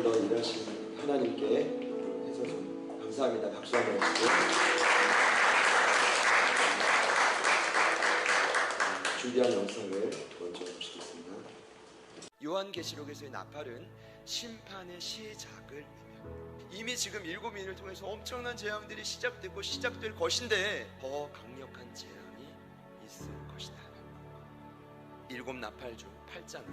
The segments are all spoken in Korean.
번 더 일하신 하나님께 해서 좀 감사합니다. 박수 한번 해주시고 준비한 영상을 먼저 보시겠습니다. 요한계시록에서의 나팔은 심판의 시작을 의미합니다. 이미 지금 7인을 통해서 엄청난 재앙들이 시작되고 시작될 것인데 더 강력한 재앙이 있을 것이다. 7 나팔 중 8장은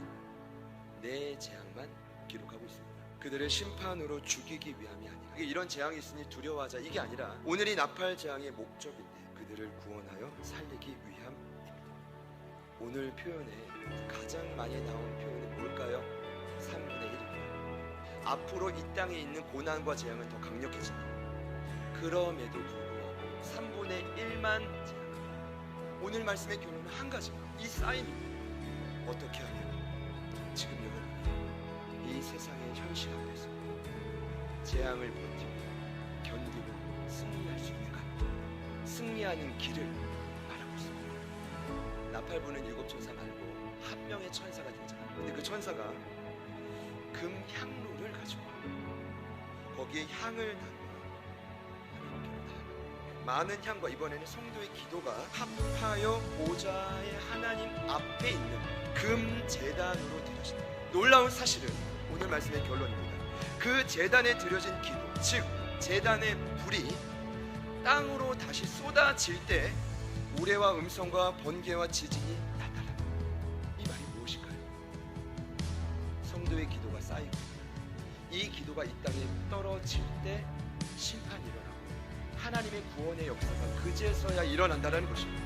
4 재앙만 기록하고 있습니다. 그들을 심판으로 죽이기 위함이 아니라 이런 재앙이 있으니 두려워하자 이게 아니라 오늘 이 나팔 재앙의 목적인데 그들을 구원하여 살리기 위함입니다. 오늘 표현에 가장 많이 나온 표현은 뭘까요? 3분의 1입니다. 앞으로 이 땅에 있는 고난과 재앙은 더 강력해집니다. 그럼에도 불구하고 3분의 1만 재앙. 오늘 말씀의 결론은 한 가지입니다. 이 쌓임입니다. 어떻게 하면 지금 여러분이 이 세상의 현실 앞에서 재앙을 버티고 견디고 승리할 수 있는가? 승리하는 길을 말하고 있습니다. 나팔 부는 7 천사 말고 한 명의 천사가 등장합니다. 근데 그 천사가 금 향로를 가지고 거기에 향을 담아 많은 향과 이번에는 성도의 기도가 합하여 보좌의 하나님 앞에 있는 금 제단으로 드려진다. 놀라운 사실은 오늘 말씀의 결론입니다. 그 제단에 드려진 기도, 즉 제단의 불이 땅으로 다시 쏟아질 때 우레와 음성과 번개와 지진이 나타납니다. 이 말이 무엇일까요? 성도의 기도가 쌓이고 이 기도가 이 땅에 떨어질 때 심판이 일어나고 하나님의 구원의 역사가 그제서야 일어난다는 것입니다.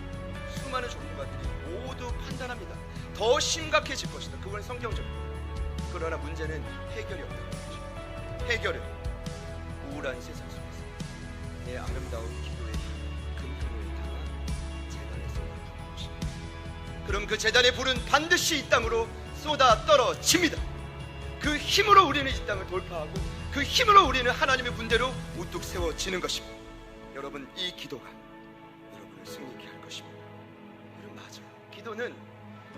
수많은 전문가들이 모두 판단합니다. 더 심각해질 것이다. 그건 성경적입니다. 그러나 문제는 해결이 없다는 것입니다. 해결은 우울한 세상 속에서 내 아름다운 기도의 금토를 담아 제단에 쏟아부는 것입니다. 그럼 그 제단의 불은 반드시 이 땅으로 쏟아 떨어집니다. 그 힘으로 우리는 이 땅을 돌파하고 그 힘으로 우리는 하나님의 군대로 우뚝 세워지는 것입니다. 여러분, 이 기도가 여러분을 승리케 할 것입니다. 여러분, 맞아요. 기도는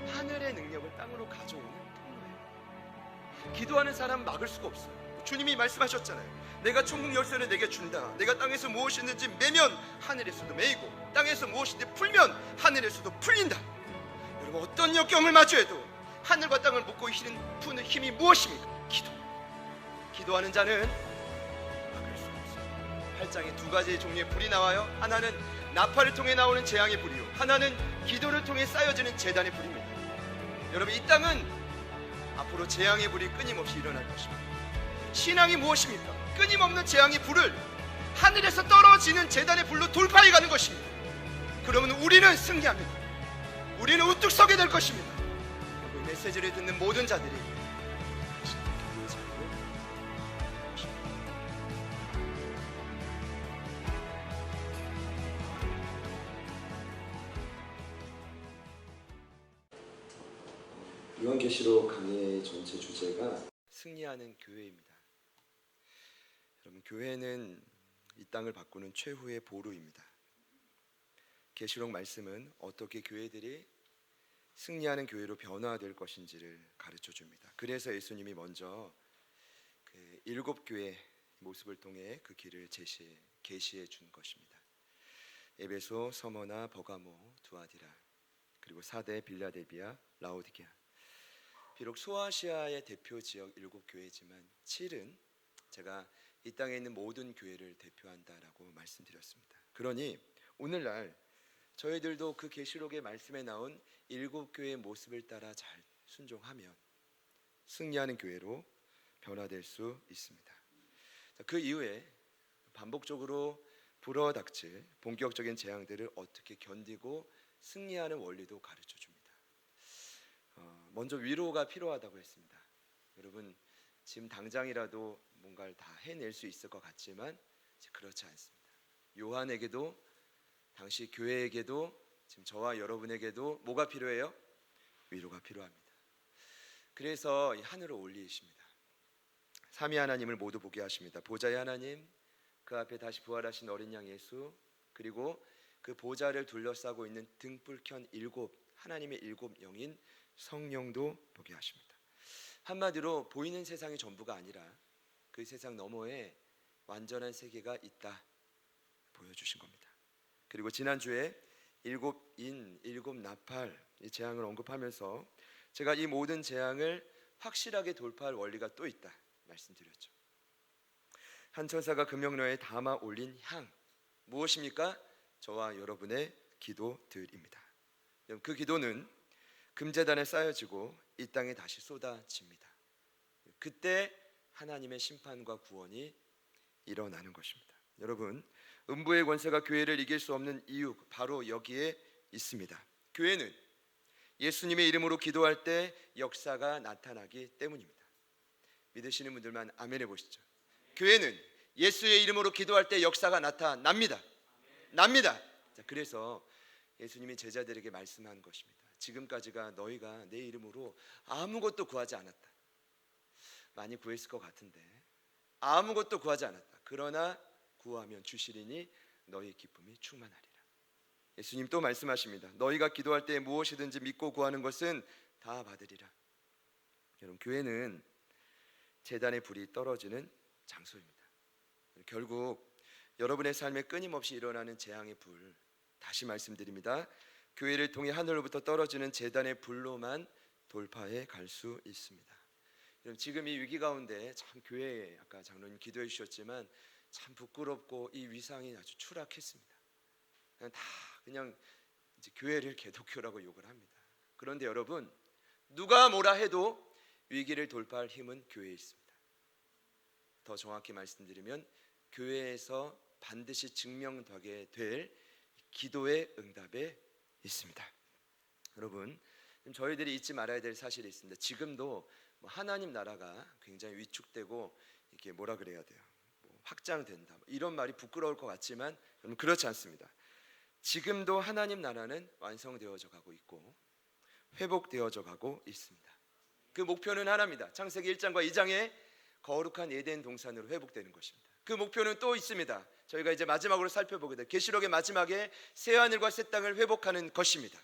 하늘의 능력을 땅으로 가져오는 통로예요. 기도하는 사람 막을 수가 없어요. 주님이 말씀하셨잖아요. 내가 천국 열쇠를 내게 준다. 내가 땅에서 무엇이든지 매면 하늘에서도 매이고 땅에서 무엇이든지 풀면 하늘에서도 풀린다. 여러분, 어떤 역경을 마주해도 하늘과 땅을 묶고 푸는 힘이 무엇입니까? 기도. 기도하는 자는 막을 수 없어요. 8장에 2가지의 종류의 불이 나와요. 하나는 나팔을 통해 나오는 재앙의 불이요, 하나는 기도를 통해 쌓여지는 제단의 불입니다. 여러분, 이 땅은 앞으로 재앙의 불이 끊임없이 일어날 것입니다. 신앙이 무엇입니까? 끊임없는 재앙의 불을 하늘에서 떨어지는 제단의 불로 돌파해 가는 것입니다. 그러면 우리는 승리합니다. 우리는 우뚝 서게 될 것입니다. 이 메시지를 듣는 모든 자들이 기도의 자리로 요한계시록 강의 전체 주제가 승리하는 교회입니다. 여러분, 교회는 이 땅을 바꾸는 최후의 보루입니다. 계시록 말씀은 어떻게 교회들이 승리하는 교회로 변화될 것인지를 가르쳐 줍니다. 그래서 예수님이 먼저 그 7 교회 모습을 통해 그 길을 계시해 준 것입니다. 에베소, 서머나, 버가모, 두아디라, 그리고 사대, 빌라델비아, 라오디게아. 비록 소아시아의 대표 지역 7 교회지만 7은 제가 이 땅에 있는 모든 교회를 대표한다라고 말씀드렸습니다. 그러니 오늘날 저희들도 그 계시록의 말씀에 나온 7 교회의 모습을 따라 잘 순종하면 승리하는 교회로 변화될 수 있습니다. 그 이후에 반복적으로 불어닥칠 본격적인 재앙들을 어떻게 견디고 승리하는 원리도 가르쳐 줍니다. 먼저 위로가 필요하다고 했습니다. 여러분, 지금 당장이라도 뭔가를 다 해낼 수 있을 것 같지만 그렇지 않습니다. 요한에게도, 당시 교회에게도, 지금 저와 여러분에게도 뭐가 필요해요? 위로가 필요합니다. 그래서 하늘을 올리십니다. 삼위 하나님을 모두 보게 하십니다. 보좌의 하나님, 그 앞에 다시 부활하신 어린 양 예수, 그리고 그 보좌를 둘러싸고 있는 등불 켠 7 하나님의 7 영인 성령도 보게 하십니다. 한마디로 보이는 세상이 전부가 아니라 그 세상 너머에 완전한 세계가 있다 보여주신 겁니다. 그리고 지난주에 일곱 인, 일곱 나팔 이 재앙을 언급하면서 제가 이 모든 재앙을 확실하게 돌파할 원리가 또 있다 말씀드렸죠. 한 천사가 금영로에 담아 올린 향 무엇입니까? 저와 여러분의 기도들입니다. 그 기도는 금제단에 쌓여지고 이 땅에 다시 쏟아집니다. 그때 하나님의 심판과 구원이 일어나는 것입니다. 여러분, 음부의 권세가 교회를 이길 수 없는 이유 바로 여기에 있습니다. 교회는 예수님의 이름으로 기도할 때 역사가 나타나기 때문입니다. 믿으시는 분들만 아멘 해보시죠. 교회는 예수의 이름으로 기도할 때 역사가 나타납니다. 납니다. 자, 그래서 예수님이 제자들에게 말씀한 것입니다. 지금까지가 너희가 내 이름으로 아무것도 구하지 않았다. 많이 구했을 것 같은데 아무것도 구하지 않았다. 그러나 구하면 주시리니 너희 기쁨이 충만하리라. 예수님 또 말씀하십니다. 너희가 기도할 때 무엇이든지 믿고 구하는 것은 다 받으리라. 여러분, 교회는 제단의 불이 떨어지는 장소입니다. 결국 여러분의 삶에 끊임없이 일어나는 재앙의 불, 다시 말씀드립니다. 교회를 통해 하늘로부터 떨어지는 제단의 불로만 돌파해 갈 수 있습니다. 여러분, 지금 이 위기 가운데 참 교회에 아까 장로님 기도해 주셨지만 참 부끄럽고 이 위상이 아주 추락했습니다. 그냥 이제 교회를 개독교라고 욕을 합니다. 그런데 여러분, 누가 뭐라 해도 위기를 돌파할 힘은 교회에 있습니다. 더 정확히 말씀드리면 교회에서 반드시 증명되게 될 기도의 응답에 있습니다. 여러분, 저희들이 잊지 말아야 될 사실이 있습니다. 지금도 하나님 나라가 굉장히 위축되고 이게 뭐라 그래야 돼요? 확장된다. 이런 말이 부끄러울 것 같지만 여러분, 그렇지 않습니다. 지금도 하나님 나라는 완성되어져 가고 있고 회복되어져 가고 있습니다. 그 목표는 하나입니다. 창세기 1장과 2장의 거룩한 에덴 동산으로 회복되는 것입니다. 그 목표는 또 있습니다. 저희가 이제 마지막으로 살펴보게 될 계시록의 마지막에 새 하늘과 새 땅을 회복하는 것입니다.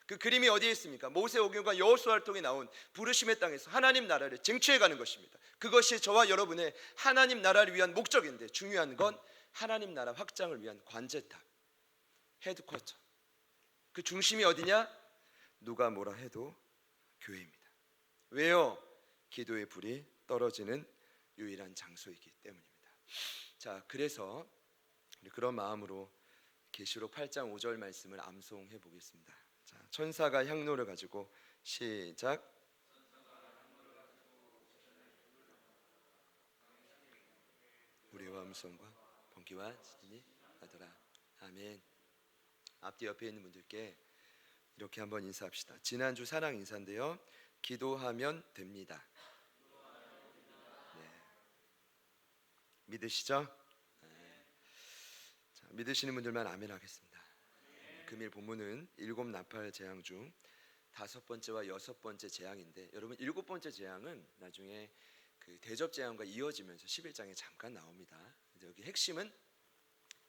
그 그림이 어디에 있습니까? 모세오경과 여호수아를 통해 나온 부르심의 땅에서 하나님 나라를 쟁취해 가는 것입니다. 그것이 저와 여러분의 하나님 나라를 위한 목적인데, 중요한 건 하나님 나라 확장을 위한 관제탑, 헤드쿼터. 그 중심이 어디냐? 누가 뭐라 해도 교회입니다. 왜요? 기도의 불이 떨어지는 유일한 장소이기 때문입니다. 자, 그래서 그런 마음으로 계시록 8장 5절 말씀을 암송해 보겠습니다. 자, 천사가 향로를 가지고 시작. 우리와 음성과 번기와 지진이 나더라. 아멘. 앞뒤 옆에 있는 분들께 이렇게 한번 인사합시다. 지난주 사랑 인사인데요. 기도하면 됩니다. 네. 믿으시죠? 네. 자, 믿으시는 분들만 아멘 하겠습니다. 금일 본문은 일곱 나팔 재앙 중 다섯 번째와 여섯 번째 재앙인데, 여러분, 일곱 번째 재앙은 나중에 그 대접 재앙과 이어지면서 11장에 잠깐 나옵니다. 여기 핵심은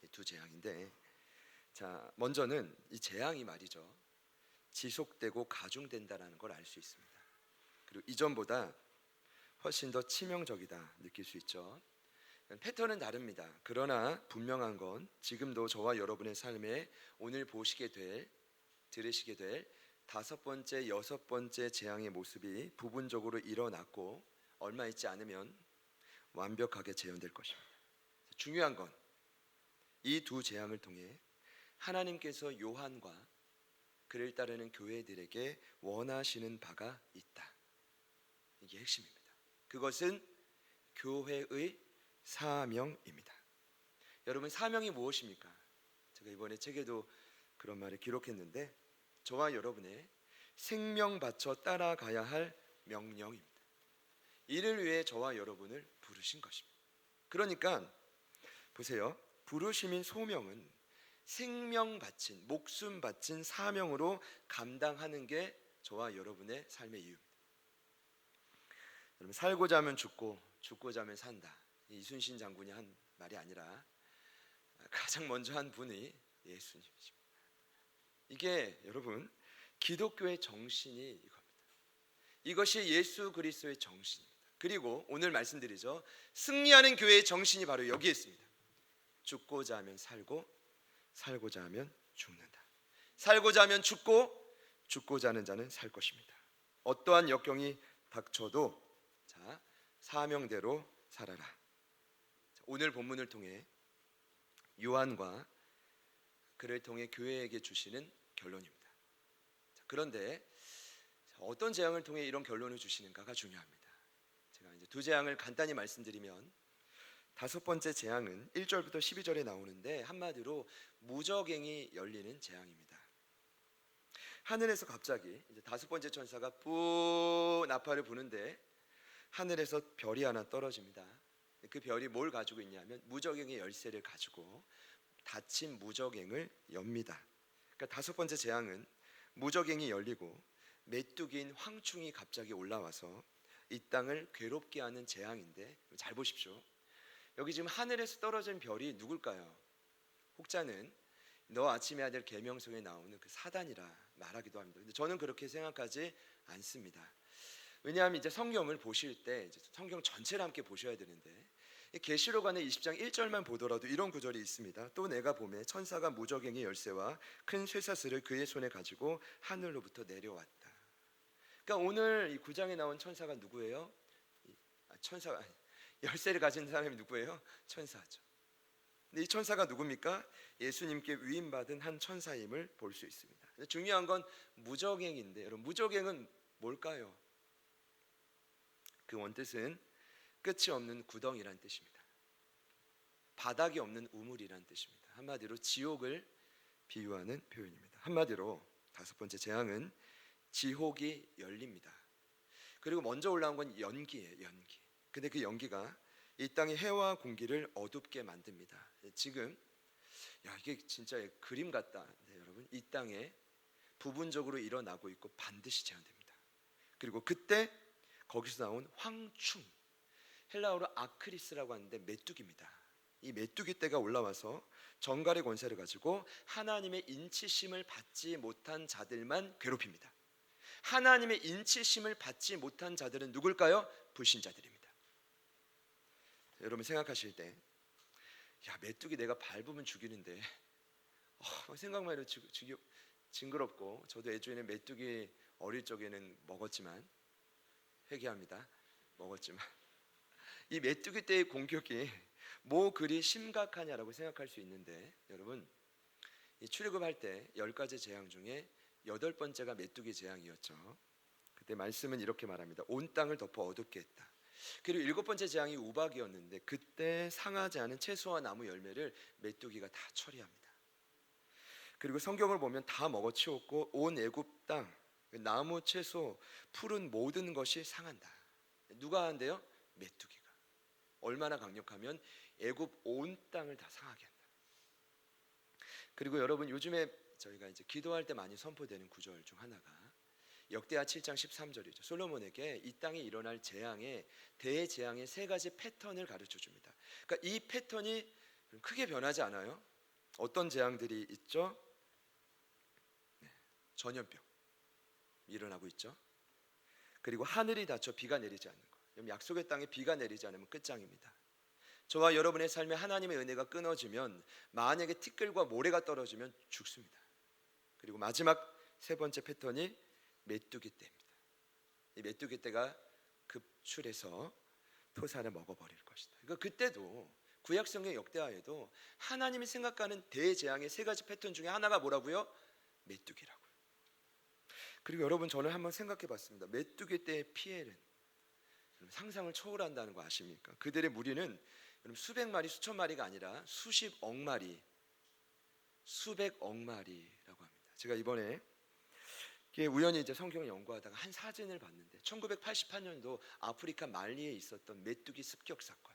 이 두 재앙인데, 자, 먼저는 이 재앙이 말이죠, 지속되고 가중된다라는 걸 알 수 있습니다. 그리고 이전보다 훨씬 더 치명적이다 느낄 수 있죠. 패턴은 다릅니다. 그러나 분명한 건 지금도 저와 여러분의 삶에 오늘 들으시게 될 다섯 번째, 여섯 번째 재앙의 모습이 부분적으로 일어났고 얼마 있지 않으면 완벽하게 재현될 것입니다. 중요한 건 이 두 재앙을 통해 하나님께서 요한과 그를 따르는 교회들에게 원하시는 바가 있다. 이게 핵심입니다. 그것은 교회의 사명입니다. 여러분, 사명이 무엇입니까? 제가 이번에 책에도 그런 말을 기록했는데, 저와 여러분의 생명 바쳐 따라가야 할 명령입니다. 이를 위해 저와 여러분을 부르신 것입니다. 그러니까 보세요. 부르심인 소명은 생명 바친, 목숨 바친 사명으로 감당하는 게 저와 여러분의 삶의 이유입니다. 여러분, 살고자 하면 죽고 죽고자 하면 산다. 이순신 장군이 한 말이 아니라 가장 먼저 한 분이 예수님이십니다. 이게 여러분 기독교의 정신이 이겁니다. 이것이 예수 그리스도의 정신입니다. 그리고 오늘 말씀드리죠. 승리하는 교회의 정신이 바로 여기에 있습니다. 죽고자 하면 살고 살고자 하면 죽는다. 살고자 하면 죽고 죽고자 하는 자는 살 것입니다. 어떠한 역경이 닥쳐도 사명대로 살아라. 오늘 본문을 통해 요한과 그를 통해 교회에게 주시는 결론입니다. 그런데 어떤 재앙을 통해 이런 결론을 주시는가가 중요합니다. 제가 이제 두 재앙을 간단히 말씀드리면, 다섯 번째 재앙은 1절부터 12절에 나오는데 한마디로 무저갱이 열리는 재앙입니다. 하늘에서 갑자기 이제 다섯 번째 천사가 뿌 나팔을 부는데 하늘에서 별이 하나 떨어집니다. 그 별이 뭘 가지고 있냐면 무저갱의 열쇠를 가지고 닫힌 무저갱을 엽니다. 그러니까 다섯 번째 재앙은 무저갱이 열리고 메뚜기인 황충이 갑자기 올라와서 이 땅을 괴롭게 하는 재앙인데, 잘 보십시오. 여기 지금 하늘에서 떨어진 별이 누굴까요? 혹자는 너 아침에 아들 계명성에 나오는 그 사단이라 말하기도 합니다. 근데 저는 그렇게 생각하지 않습니다. 왜냐하면 이제 성경을 보실 때 이제 성경 전체를 함께 보셔야 되는데, 계시록 안에 20장 1절만 보더라도 이런 구절이 있습니다. 또 내가 보매 천사가 무저갱의 열쇠와 큰 쇠사슬을 그의 손에 가지고 하늘로부터 내려왔다. 그러니까 오늘 이 9장에 나온 천사가 누구예요? 천사가 열쇠를 가진 사람이 누구예요? 천사죠. 근데 이 천사가 누굽니까? 예수님께 위임받은 한 천사임을 볼 수 있습니다. 중요한 건 무저갱인데, 여러분 무저갱은 뭘까요? 그 원뜻은 끝이 없는 구덩이란 뜻입니다. 바닥이 없는 우물이란 뜻입니다. 한마디로 지옥을 비유하는 표현입니다. 한마디로 다섯 번째 재앙은 지옥이 열립니다. 그리고 먼저 올라온 건 연기예요. 연기. 근데 그 연기가 이 땅의 해와 공기를 어둡게 만듭니다. 지금 이게 진짜 그림 같다. 네, 여러분 이 땅에 부분적으로 일어나고 있고 반드시 제한됩니다. 그리고 그때 거기서 나온 황충, 헬라어로 아크리스라고 하는데 메뚜기입니다. 이 메뚜기 떼가 올라와서 정갈의 권세를 가지고 하나님의 인치심을 받지 못한 자들만 괴롭힙니다. 하나님의 인치심을 받지 못한 자들은 누굴까요? 불신자들입니다. 여러분 생각하실 때, 메뚜기 내가 밟으면 죽이는데 생각만 해도 징그럽고, 저도 예전에 메뚜기 어릴 적에는 먹었지만, 회개합니다. 먹었지만 이 메뚜기 떼의 공격이 뭐 그리 심각하냐라고 생각할 수 있는데, 여러분 이 출애굽할 때 10가지 재앙 중에 8번째가 메뚜기 재앙이었죠. 그때 말씀은 이렇게 말합니다. 온 땅을 덮어 어둡게 했다. 그리고 7번째 재앙이 우박이었는데 그때 상하지 않은 채소와 나무 열매를 메뚜기가 다 처리합니다. 그리고 성경을 보면 다 먹어치웠고 온 애굽 땅 나무, 채소, 풀은 모든 것이 상한다. 누가 한대요? 메뚜기가. 얼마나 강력하면 애굽 온 땅을 다 상하게 한다. 그리고 여러분 요즘에 저희가 이제 기도할 때 많이 선포되는 구절 중 하나가 역대하 7장 13절이죠. 솔로몬에게 이 땅에 일어날 재앙의 대재앙의 세 가지 패턴을 가르쳐 줍니다. 그러니까 이 패턴이 크게 변하지 않아요. 어떤 재앙들이 있죠? 전염병 일어나고 있죠. 그리고 하늘이 닫혀 비가 내리지 않는 것. 약속의 땅에 비가 내리지 않으면 끝장입니다. 저와 여러분의 삶에 하나님의 은혜가 끊어지면, 만약에 티끌과 모래가 떨어지면 죽습니다. 그리고 마지막 세 번째 패턴이 메뚜기 떼입니다. 이 메뚜기 떼가 급출해서 토사를 먹어버릴 것이다. 그러니까 그때도 구약성경 역대하에도 하나님이 생각하는 대재앙의 세 가지 패턴 중에 하나가 뭐라고요? 메뚜기라고요. 그리고 여러분 저는 한번 생각해 봤습니다. 메뚜기 떼의 피해는 상상을 초월한다는 거 아십니까? 그들의 무리는 수백 마리, 수천 마리가 아니라 수십억 마리, 수백억 마리라고 합니다. 제가 이번에 우연히 이제 성경을 연구하다가 한 사진을 봤는데 1988년도 아프리카 말리에 있었던 메뚜기 습격 사건.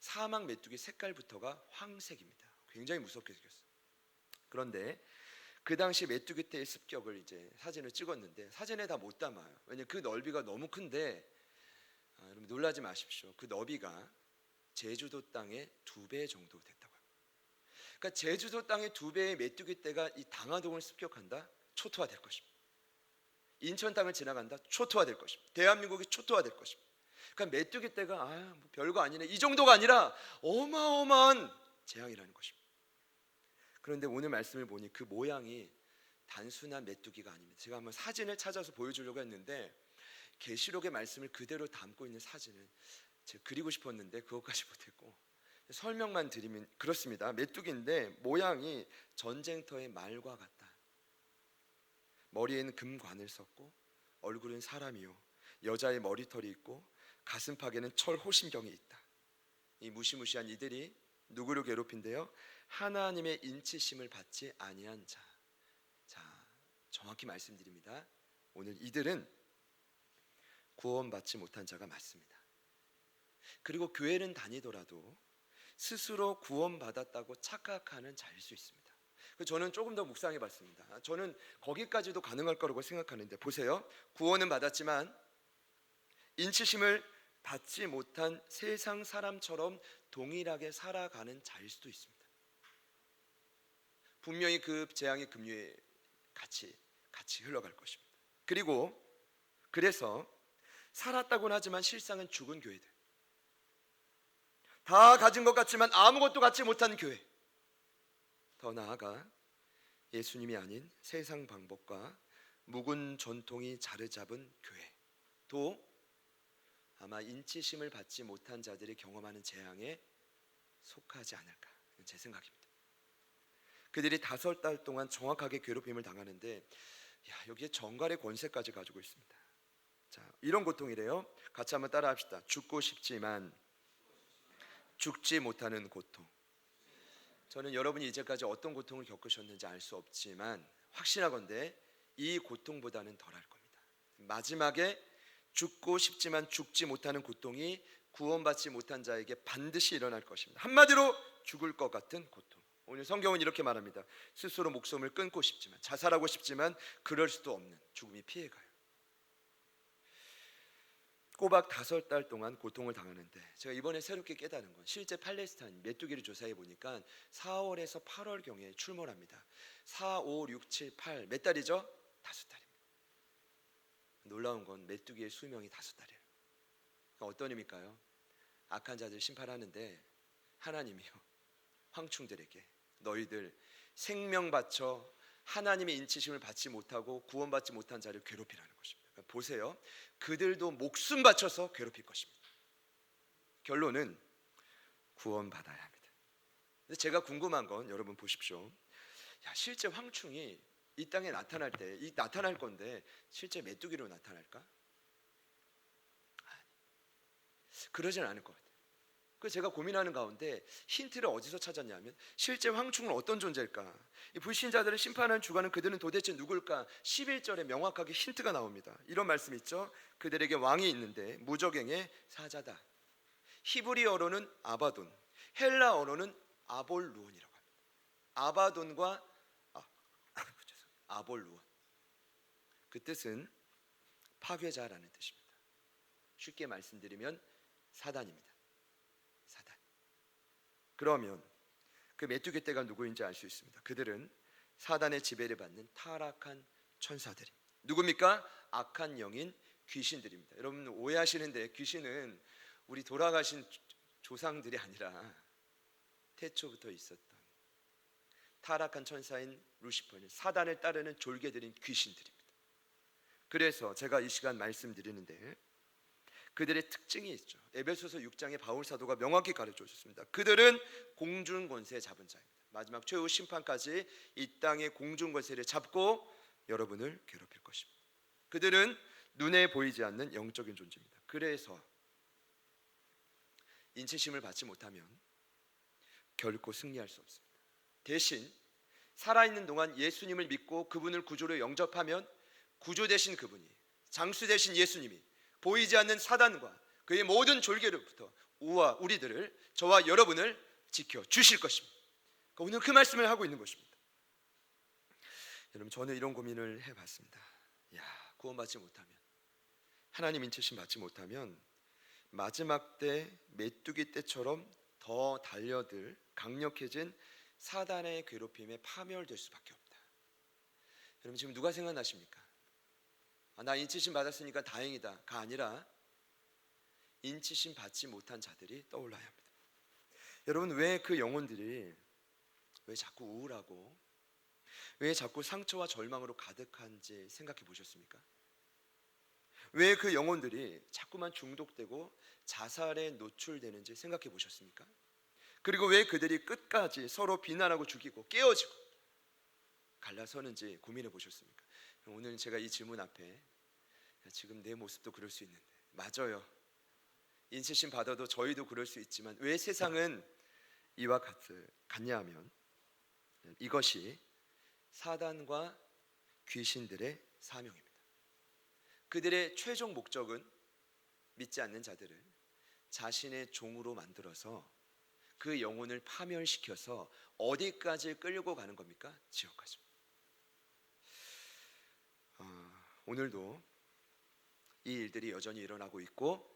사막 메뚜기 색깔부터가 황색입니다. 굉장히 무섭게 생겼어요. 그런데 그 당시 메뚜기 떼의 습격을 이제 사진을 찍었는데 사진에 다 못 담아요. 왜냐하면 그 넓이가 너무 큰데, 여러분 놀라지 마십시오. 그 너비가 제주도 땅의 2배 정도 됐다고 합니다. 그러니까 제주도 땅의 2배의 메뚜기 떼가 이 당하동을 습격한다? 초토화될 것입니다. 인천 땅을 지나간다? 초토화될 것입니다. 대한민국이 초토화될 것입니다. 그러니까 메뚜기 떼가 뭐 별거 아니네 이 정도가 아니라 어마어마한 재앙이라는 것입니다. 그런데 오늘 말씀을 보니 그 모양이 단순한 메뚜기가 아닙니다. 제가 한번 사진을 찾아서 보여주려고 했는데 계시록의 말씀을 그대로 담고 있는 사진을 제가 그리고 싶었는데 그것까지 못했고 설명만 드리면 그렇습니다. 메뚜기인데 모양이 전쟁터의 말과 같다. 머리에는 금관을 썼고 얼굴은 사람이요 여자의 머리털이 있고 가슴팍에는 철 호심경이 있다. 이 무시무시한 이들이 누구를 괴롭힌대요? 하나님의 인치심을 받지 아니한 자. 자, 정확히 말씀드립니다. 오늘 이들은 구원받지 못한 자가 맞습니다. 그리고 교회는 다니더라도 스스로 구원받았다고 착각하는 자일 수 있습니다. 저는 조금 더 묵상해 봤습니다. 저는 거기까지도 가능할 거라고 생각하는데 보세요. 구원은 받았지만 인치심을 받지 못한 세상 사람처럼 동일하게 살아가는 자일 수도 있습니다. 분명히 그 재앙의 급류에 같이 흘러갈 것입니다. 그리고 그래서 살았다고는 하지만 실상은 죽은 교회들, 다 가진 것 같지만 아무것도 갖지 못한 교회, 더 나아가 예수님이 아닌 세상 방법과 묵은 전통이 자리잡은 교회, 또 아마 인치심을 받지 못한 자들이 경험하는 재앙에 속하지 않을까, 제 생각입니다. 그들이 5달 동안 정확하게 괴롭힘을 당하는데 여기에 정갈의 권세까지 가지고 있습니다. 자, 이런 고통이래요. 같이 한번 따라합시다. 죽고 싶지만 죽지 못하는 고통. 저는 여러분이 이제까지 어떤 고통을 겪으셨는지 알 수 없지만 확신하건대 이 고통보다는 덜할 겁니다. 마지막에 죽고 싶지만 죽지 못하는 고통이 구원받지 못한 자에게 반드시 일어날 것입니다. 한마디로 죽을 것 같은 고통. 오늘 성경은 이렇게 말합니다. 스스로 목숨을 끊고 싶지만, 자살하고 싶지만 그럴 수도 없는 죽음이 피해가요. 꼬박 5달 동안 고통을 당하는데, 제가 이번에 새롭게 깨달은 건 실제 팔레스타인 메뚜기를 조사해 보니까 4월에서 8월경에 출몰합니다. 4, 5, 6, 7, 8 몇 달이죠? 5달입니다. 놀라운 건 메뚜기의 수명이 5달이에요. 어떤 의미일까요? 악한 자들 심판하는데 하나님이요 황충들에게 너희들 생명 바쳐 하나님의 인치심을 받지 못하고 구원받지 못한 자를 괴롭히라는 것입니다. 그러니까 보세요. 그들도 목숨 바쳐서 괴롭힐 것입니다. 결론은 구원받아야 합니다. 근데 제가 궁금한 건 여러분 보십시오. 실제 황충이 이 땅에 나타날 때 나타날 건데 실제 메뚜기로 나타날까? 그러진 않을 것 같아요. 그래서 제가 고민하는 가운데 힌트를 어디서 찾았냐면 실제 황충은 어떤 존재일까? 이 불신자들을 심판하는 주관은 그들은 도대체 누굴까? 11절에 명확하게 힌트가 나옵니다. 이런 말씀 있죠. 그들에게 왕이 있는데 무적행의 사자다. 히브리어로는 아바돈, 헬라어로는 아볼루온이라고 합니다. 아바돈과 아볼루온, 그 뜻은 파괴자라는 뜻입니다. 쉽게 말씀드리면 사단입니다. 사단. 그러면 그 메뚜기 떼가 누구인지 알 수 있습니다. 그들은 사단의 지배를 받는 타락한 천사들입니다. 누굽니까? 악한 영인 귀신들입니다. 여러분 오해하시는데 귀신은 우리 돌아가신 조상들이 아니라 태초부터 있었던 타락한 천사인 루시퍼는 사단을 따르는 졸개들인 귀신들입니다. 그래서 제가 이 시간 말씀드리는데 그들의 특징이 있죠. 에베소서 6장에 바울 사도가 명확히 가르쳐 주셨습니다. 그들은 공중 권세 잡은 자입니다. 마지막 최후 심판까지 이 땅의 공중 권세를 잡고 여러분을 괴롭힐 것입니다. 그들은 눈에 보이지 않는 영적인 존재입니다. 그래서 인치심을 받지 못하면 결코 승리할 수 없습니다. 대신 살아있는 동안 예수님을 믿고 그분을 구주로 영접하면 구주 되신 그분이, 장수 되신 예수님이 보이지 않는 사단과 그의 모든 졸개로부터 우리들을, 저와 여러분을 지켜 주실 것입니다. 오늘 그 말씀을 하고 있는 것입니다. 여러분 저는 이런 고민을 해봤습니다. 구원받지 못하면, 하나님 인치심 받지 못하면 마지막 때 메뚜기 떼처럼 더 달려들 강력해진 사단의 괴롭힘에 파멸될 수밖에 없다. 여러분 지금 누가 생각나십니까? 나 인치심 받았으니까 다행이다가 아니라 인치심 받지 못한 자들이 떠올라야 합니다. 여러분, 왜 그 영혼들이 왜 자꾸 우울하고 왜 자꾸 상처와 절망으로 가득한지 생각해 보셨습니까? 왜 그 영혼들이 자꾸만 중독되고 자살에 노출되는지 생각해 보셨습니까? 그리고 왜 그들이 끝까지 서로 비난하고 죽이고 깨어지고 갈라서는지 고민해 보셨습니까? 오늘 제가 이 질문 앞에 지금 내 모습도 그럴 수 있는데, 맞아요. 인치심 받아도 저희도 그럴 수 있지만 왜 세상은 이와 같냐 하면 이것이 사단과 귀신들의 사명입니다. 그들의 최종 목적은 믿지 않는 자들을 자신의 종으로 만들어서 그 영혼을 파멸시켜서 어디까지 끌고 가는 겁니까? 지옥까지. 오늘도 이 일들이 여전히 일어나고 있고,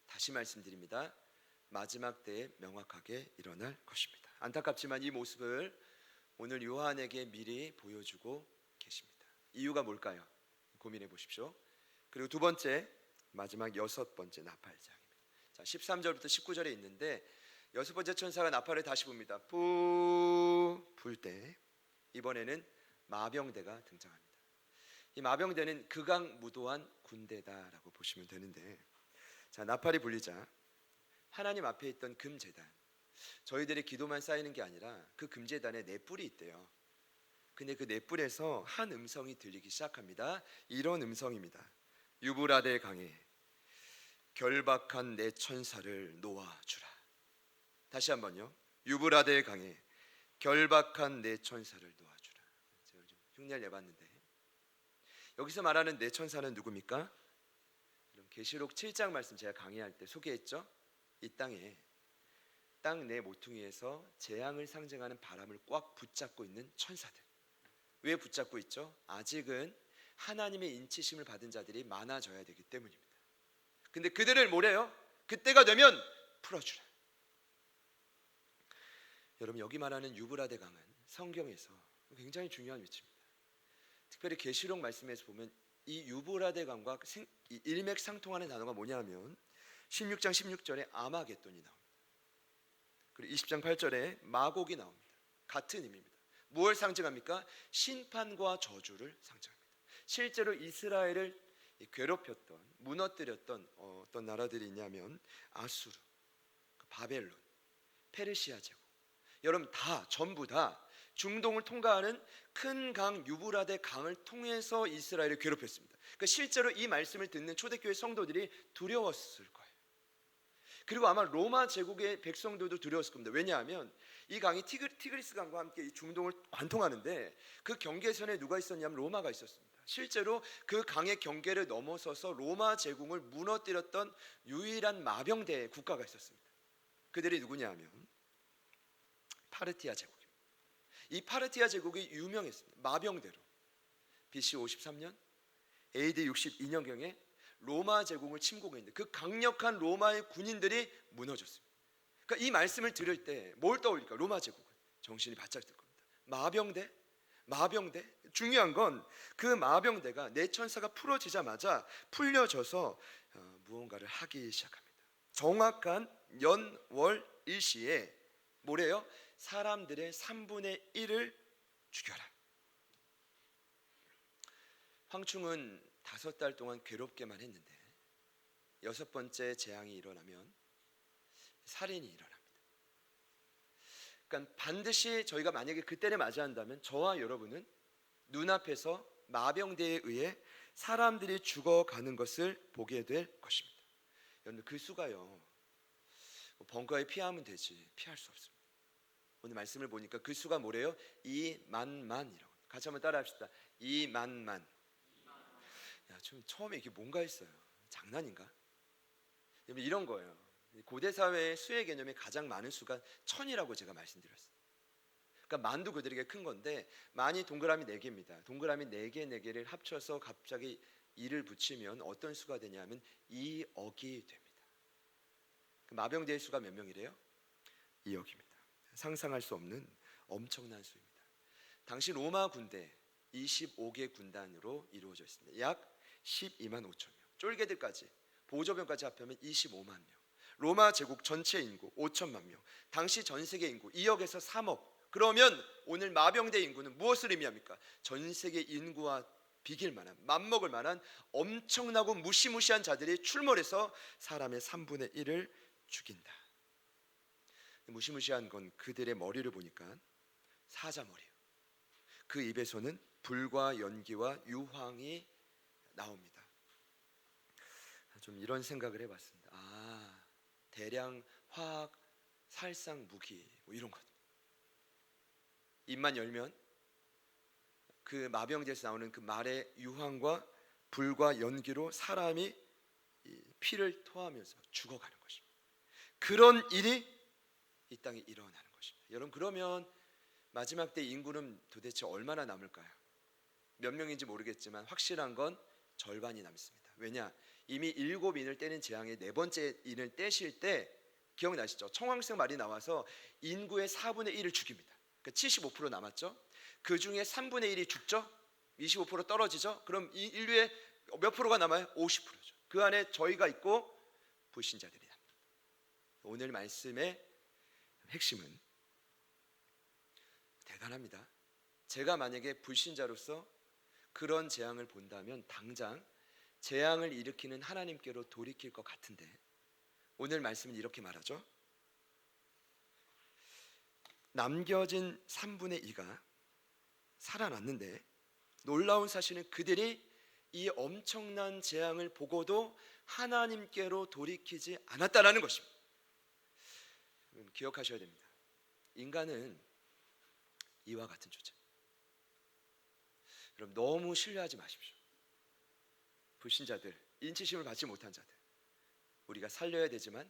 다시 말씀드립니다. 마지막 때에 명확하게 일어날 것입니다. 안타깝지만 이 모습을 오늘 요한에게 미리 보여주고 계십니다. 이유가 뭘까요? 고민해 보십시오. 그리고 두 번째, 마지막 여섯 번째 나팔장입니다. 자, 13절부터 19절에 있는데 여섯 번째 천사가 나팔을 다시 붑니다. 불 때 이번에는 마병대가 등장합니다. 이 마병대는 극악무도한 군대다라고 보시면 되는데, 자, 나팔이 불리자 하나님 앞에 있던 금제단, 저희들의 기도만 쌓이는 게 아니라 그 금제단에 넷불이 있대요. 근데 그 넷불에서 한 음성이 들리기 시작합니다. 이런 음성입니다. 유브라데 강에 결박한 내 천사를 놓아주라. 다시 한번요. 유브라데 강에 결박한 내 천사를 놓아주라. 제가 좀 흉내를 내봤는데, 여기서 말하는 내 천사는 누굽니까? 계시록 7장 말씀 제가 강의할 때 소개했죠. 이 땅에 땅 내 모퉁이에서 재앙을 상징하는 바람을 꽉 붙잡고 있는 천사들. 왜 붙잡고 있죠? 아직은 하나님의 인치심을 받은 자들이 많아져야 되기 때문입니다. 근데 그들을 뭐래요? 그때가 되면 풀어주라. 여러분, 여기 말하는 유브라데 강은 성경에서 굉장히 중요한 위치입니다. 특별히 계시록 말씀에서 보면 이 유브라데 강과 일맥상통하는 단어가 뭐냐면 16장 16절에 아마겟돈이 나옵니다. 그리고 20장 8절에 마곡이 나옵니다. 같은 의미입니다. 무엇을 상징합니까? 심판과 저주를 상징합니다. 실제로 이스라엘을 괴롭혔던, 무너뜨렸던 어떤 나라들이 있냐면 아수르, 바벨론, 페르시아 제국. 여러분, 전부 다 중동을 통과하는 큰 강 유브라데 강을 통해서 이스라엘을 괴롭혔습니다. 그러니까 실제로 이 말씀을 듣는 초대교회 성도들이 두려웠을 거예요. 그리고 아마 로마 제국의 백성들도 두려웠을 겁니다. 왜냐하면 이 강이 티그리스 강과 함께 이 중동을 관통하는데 그 경계선에 누가 있었냐면 로마가 있었습니다. 실제로 그 강의 경계를 넘어서서 로마 제국을 무너뜨렸던 유일한 마병대 국가가 있었습니다. 그들이 누구냐 하면 파르티아 제국입니다. 이 파르티아 제국이 유명했습니다. 마병대로 BC 53년 AD 62년경에 로마 제국을 침공했는데 그 강력한 로마의 군인들이 무너졌습니다. 그러니까 이 말씀을 들을 때 뭘 떠올릴까? 로마 제국은 정신이 바짝 들 겁니다. 마병대. 중요한 건 그 마병대가 내 천사가 풀어지자마자 풀려져서 무언가를 하기 시작합니다. 정확한 연월 일시에 뭐래요? 사람들의 3분의 1을 죽여라. 황충은 5달 동안 괴롭게만 했는데 여섯 번째 재앙이 일어나면 살인이 일어납니다. 그러니까 반드시 저희가 만약에 그때를 맞이한다면 저와 여러분은 눈앞에서 마병대에 의해 사람들이 죽어가는 것을 보게 될 것입니다. 여러분, 그 수가요, 벙커에 피하면 되지 피할 수 없습니다. 오늘 말씀을 보니까 그 수가 뭐래요? 2만만이라고. 같이 한번 따라합시다. 2만만. 좀 처음에 이게 뭔가 했어요. 장난인가? 이런 거예요. 고대 사회의 수의 개념이 가장 많은 수가 1000이라고 제가 말씀드렸어요. 그러니까 만도 그들에게 큰 건데 만이 동그라미 4개입니다. 동그라미 4개를 합쳐서 갑자기 2를 붙이면 어떤 수가 되냐면 2억이 됩니다. 마병대의 수가 몇 명이래요? 2억입니다. 상상할 수 없는 엄청난 수입니다. 당시 로마 군대 25개 군단으로 이루어져 있습니다. 약 12만 5천 명. 쫄개들까지 보조병까지 합하면 25만 명. 로마 제국 전체 인구 5천만 명. 당시 전 세계 인구 2억에서 3억. 그러면 오늘 마병대 인구는 무엇을 의미합니까? 전 세계 인구와 비길 만한, 맞먹을 만한 엄청나고 무시무시한 자들이 출몰해서 사람의 3분의 1을 죽인다. 무시무시한 건 그들의 머리를 보니까 사자머리예요. 그 입에서는 불과 연기와 유황이 나옵니다. 좀 이런 생각을 해봤습니다. 대량 화학 살상 무기 뭐 이런 것. 입만 열면 그 마병제에서 나오는 그 말의 유황과 불과 연기로 사람이 피를 토하면서 죽어가는 것입니다. 그런 일이 이 땅에 일어나는 것입니다. 여러분, 그러면 마지막 때 인구는 도대체 얼마나 남을까요? 몇 명인지 모르겠지만 확실한 건 절반이 남습니다. 왜냐? 이미 7인을 떼는 재앙의 4번째 인을 떼실 때 기억나시죠? 청황색 말이 나와서 인구의 4분의 1을 죽입니다. 그러니까 75% 남았죠. 그 중에 3분의 1이 죽죠. 25% 떨어지죠. 그럼 이 인류의 몇 프로가 남아요? 50%죠. 그 안에 저희가 있고 불신자들이 납니다. 오늘 말씀의 핵심은 대단합니다. 제가 만약에 불신자로서 그런 재앙을 본다면 당장 재앙을 일으키는 하나님께로 돌이킬 것 같은데, 오늘 말씀은 이렇게 말하죠. 남겨진 3분의 2가 살아났는데 놀라운 사실은 그들이 이 엄청난 재앙을 보고도 하나님께로 돌이키지 않았다라는 것입니다. 기억하셔야 됩니다. 인간은 이와 같은 존재. 여러분, 너무 신뢰하지 마십시오. 불신자들, 인치심을 받지 못한 자들, 우리가 살려야 되지만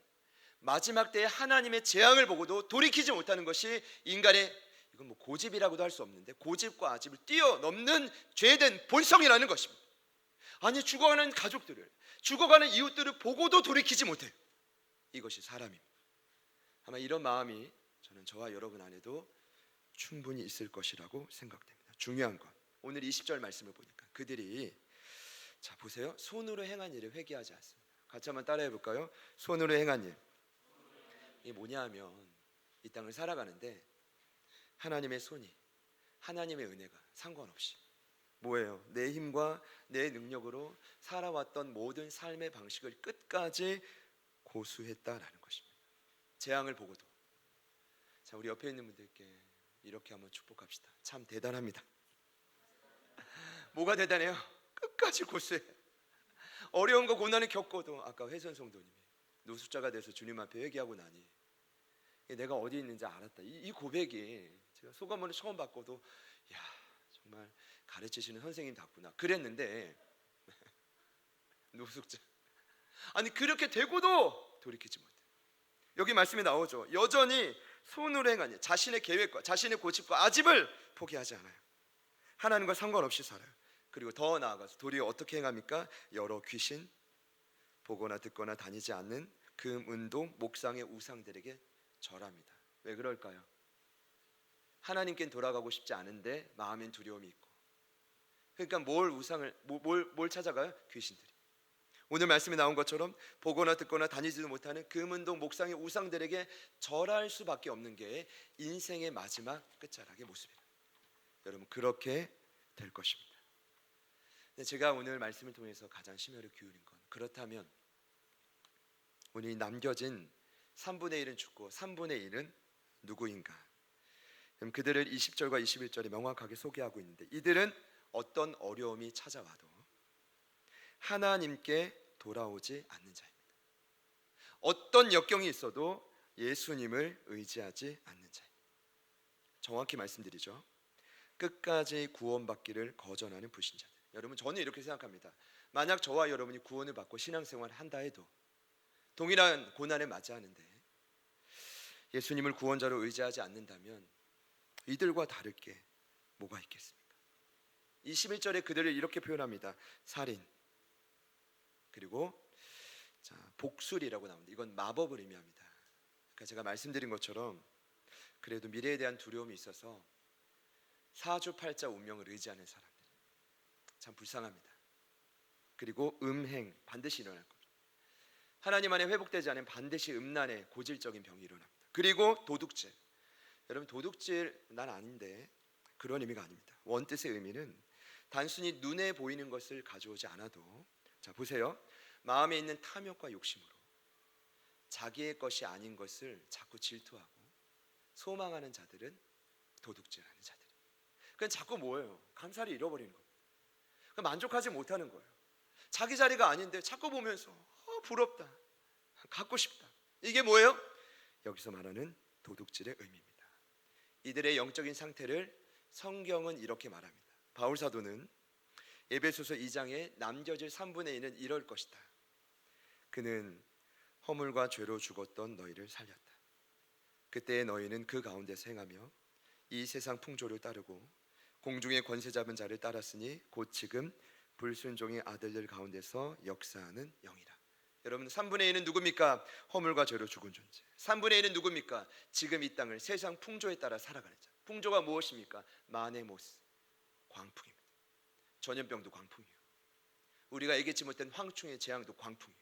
마지막 때에 하나님의 재앙을 보고도 돌이키지 못하는 것이 인간의, 이건 뭐 고집이라고도 할 수 없는데, 고집과 아집을 뛰어넘는 죄된 본성이라는 것입니다. 아니, 죽어가는 가족들을, 죽어가는 이웃들을 보고도 돌이키지 못해요. 이것이 사람입니다. 아마 이런 마음이 저는 저와 여러분 안에도 충분히 있을 것이라고 생각됩니다. 중요한 건 오늘 20절 말씀을 보니까 그들이, 자 보세요, 손으로 행한 일을 회개하지 않습니다. 같이 한번 따라해 볼까요? 손으로 행한 일. 이게 뭐냐 하면 이 땅을 살아가는데 하나님의 손이, 하나님의 은혜가 상관없이 뭐예요? 내 힘과 내 능력으로 살아왔던 모든 삶의 방식을 끝까지 고수했다라는 것입니다. 재앙을 보고도. 자, 우리 옆에 있는 분들께 이렇게 한번 축복합시다. 참 대단합니다. 뭐가 대단해요? 끝까지 고수해. 어려운 거 고난을 겪고도, 아까 회선 성도님이 노숙자가 돼서 주님 앞에 회개하고 나니 내가 어디 있는지 알았다. 이 고백이 제가 소감을 처음 받고도, 야, 정말 가르치시는 선생님답구나 그랬는데 노숙자, 아니 그렇게 되고도 돌이키지 못해. 여기 말씀이 나오죠. 여전히 손으로 행하니 자신의 계획과 자신의 고집과 아집을 포기하지 않아요. 하나님과 상관없이 살아요. 그리고 더 나아가서 도리어 어떻게 행합니까? 여러 귀신, 보거나 듣거나 다니지 않는 금, 은동, 목상의 우상들에게 절합니다. 왜 그럴까요? 하나님께 돌아가고 싶지 않은데 마음엔 두려움이 있고, 그러니까 뭘 찾아가요? 귀신들이. 오늘 말씀에 나온 것처럼 보거나 듣거나 다니지도 못하는 금은동 목상의 우상들에게 절할 수밖에 없는 게 인생의 마지막 끝자락의 모습이에요. 여러분, 그렇게 될 것입니다. 근데 제가 오늘 말씀을 통해서 가장 심혈을 기울인 건, 그렇다면 오늘 남겨진 3분의 1은 죽고 3분의 1은 누구인가? 그들을 20절과 21절에 명확하게 소개하고 있는데, 이들은 어떤 어려움이 찾아와도 하나님께 돌아오지 않는 자입니다. 어떤 역경이 있어도 예수님을 의지하지 않는 자입니다. 정확히 말씀드리죠. 끝까지 구원받기를 거절하는 불신자들. 여러분, 저는 이렇게 생각합니다. 만약 저와 여러분이 구원을 받고 신앙생활을 한다 해도 동일한 고난을 맞이하는데 예수님을 구원자로 의지하지 않는다면 이들과 다를 게 뭐가 있겠습니까? 21절에 그들을 이렇게 표현합니다. 살인, 그리고 복술이라고 나옵니다. 이건 마법을 의미합니다. 그러니까 제가 말씀드린 것처럼 그래도 미래에 대한 두려움이 있어서 사주팔자 운명을 의지하는 사람들, 참 불쌍합니다. 그리고 음행, 반드시 일어날 겁니다. 하나님 안에 회복되지 않으면 반드시 음란의 고질적인 병이 일어납니다. 그리고 도둑질. 여러분, 도둑질 난 아닌데 그런 의미가 아닙니다. 원뜻의 의미는 단순히 눈에 보이는 것을 가져오지 않아도, 자 보세요, 마음에 있는 탐욕과 욕심으로 자기의 것이 아닌 것을 자꾸 질투하고 소망하는 자들은 도둑질하는 자들. 그건 자꾸 뭐예요? 감사를 잃어버리는 거예요. 만족하지 못하는 거예요. 자기 자리가 아닌데 자꾸 보면서 부럽다, 갖고 싶다. 이게 뭐예요? 여기서 말하는 도둑질의 의미입니다. 이들의 영적인 상태를 성경은 이렇게 말합니다. 바울 사도는 에베소서 2장에 남겨질 3분의 2는 이럴 것이다. 그는 허물과 죄로 죽었던 너희를 살렸다. 그때의 너희는 그 가운데서 행하며 이 세상 풍조를 따르고 공중의 권세 잡은 자를 따랐으니 곧 지금 불순종의 아들들 가운데서 역사하는 영이라. 여러분, 3분의 1은 누굽니까? 허물과 죄로 죽은 존재. 3분의 1은 누굽니까? 지금 이 땅을 세상 풍조에 따라 살아가는 자. 풍조가 무엇입니까? 마네모스, 광풍입니다. 전염병도 광풍이에요. 우리가 얘기치 못한 황충의 재앙도 광풍이에요.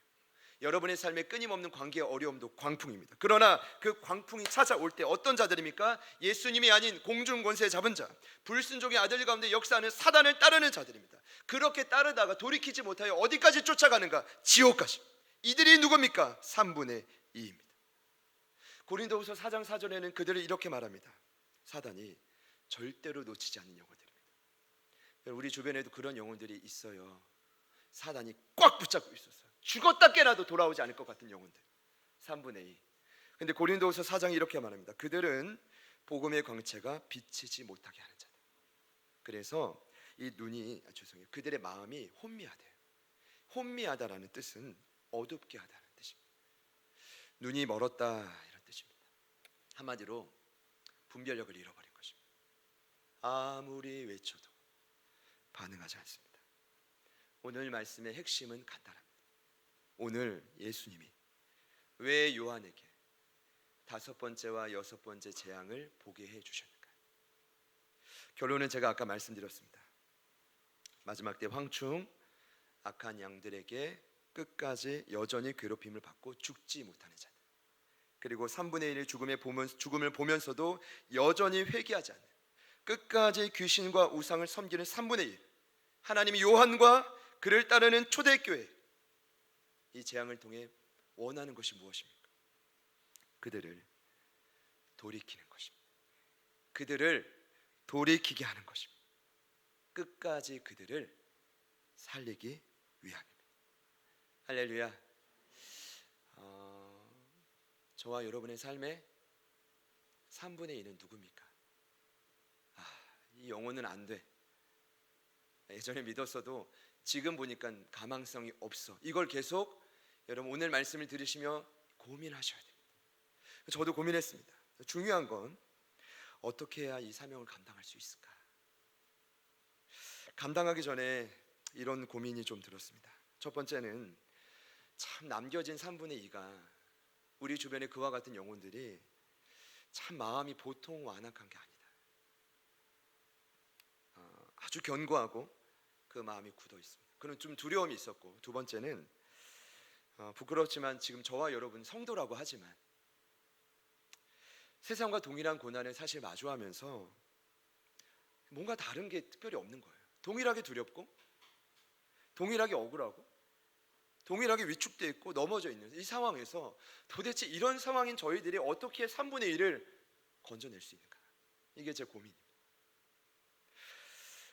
여러분의 삶에 끊임없는 관계의 어려움도 광풍입니다. 그러나 그 광풍이 찾아올 때 어떤 자들입니까? 예수님이 아닌 공중 권세 잡은 자, 불순종의 아들 가운데 역사하는 사단을 따르는 자들입니다. 그렇게 따르다가 돌이키지 못하여 어디까지 쫓아가는가? 지옥까지. 이들이 누굽니까? 3분의 2입니다. 고린도후서 4장 4절에는 그들을 이렇게 말합니다. 사단이 절대로 놓치지 않는 영혼들입니다. 우리 주변에도 그런 영혼들이 있어요. 사단이 꽉 붙잡고 있었어요. 죽었다 깨나도 돌아오지 않을 것 같은 영혼들. 3분의 2. 근데 고린도후서 4장이 이렇게 말합니다. 그들은 복음의 광채가 비치지 못하게 하는 자들. 그래서 이 눈이, 그들의 마음이 혼미하대요. 혼미하다라는 뜻은 어둡게 하다는 뜻입니다. 눈이 멀었다 이런 뜻입니다. 한마디로 분별력을 잃어버린 것입니다. 아무리 외쳐도 반응하지 않습니다. 오늘 말씀의 핵심은 간단합니다. 오늘 예수님이 왜 요한에게 5번째와 6번째 재앙을 보게 해주셨는가? 결론은 제가 아까 말씀드렸습니다. 마지막 때 황충, 악한 양들에게 끝까지 여전히 괴롭힘을 받고 죽지 못하는 자들, 그리고 3분의 1의 죽음을 보면서도 여전히 회개하지 않는, 끝까지 귀신과 우상을 섬기는 3분의 1, 하나님이 요한과 그를 따르는 초대교회, 이 재앙을 통해 원하는 것이 무엇입니까? 그들을 돌이키는 것입니다. 그들을 돌이키게 하는 것입니다. 끝까지 그들을 살리기 위함입니다. 할렐루야. 저와 여러분의 삶에 3분의 2는 누굽니까? 이 영혼은 안 돼. 예전에 믿었어도 지금 보니까 가망성이 없어. 이걸 계속 여러분 오늘 말씀을 들으시며 고민하셔야 됩니다. 저도 고민했습니다. 중요한 건 어떻게 해야 이 사명을 감당할 수 있을까? 감당하기 전에 이런 고민이 좀 들었습니다. 첫 번째는 참 남겨진 3분의 2가 우리 주변에 그와 같은 영혼들이 참 마음이 보통 완악한 게 아니다. 아주 견고하고 그 마음이 굳어 있습니다. 그런 좀 두려움이 있었고, 두 번째는 부끄럽지만 지금 저와 여러분 성도라고 하지만 세상과 동일한 고난을 사실 마주하면서 뭔가 다른 게 특별히 없는 거예요. 동일하게 두렵고 동일하게 억울하고 동일하게 위축되어 있고 넘어져 있는 이 상황에서 도대체 이런 상황인 저희들이 어떻게 3분의 1을 건져낼 수 있는가? 이게 제 고민입니다.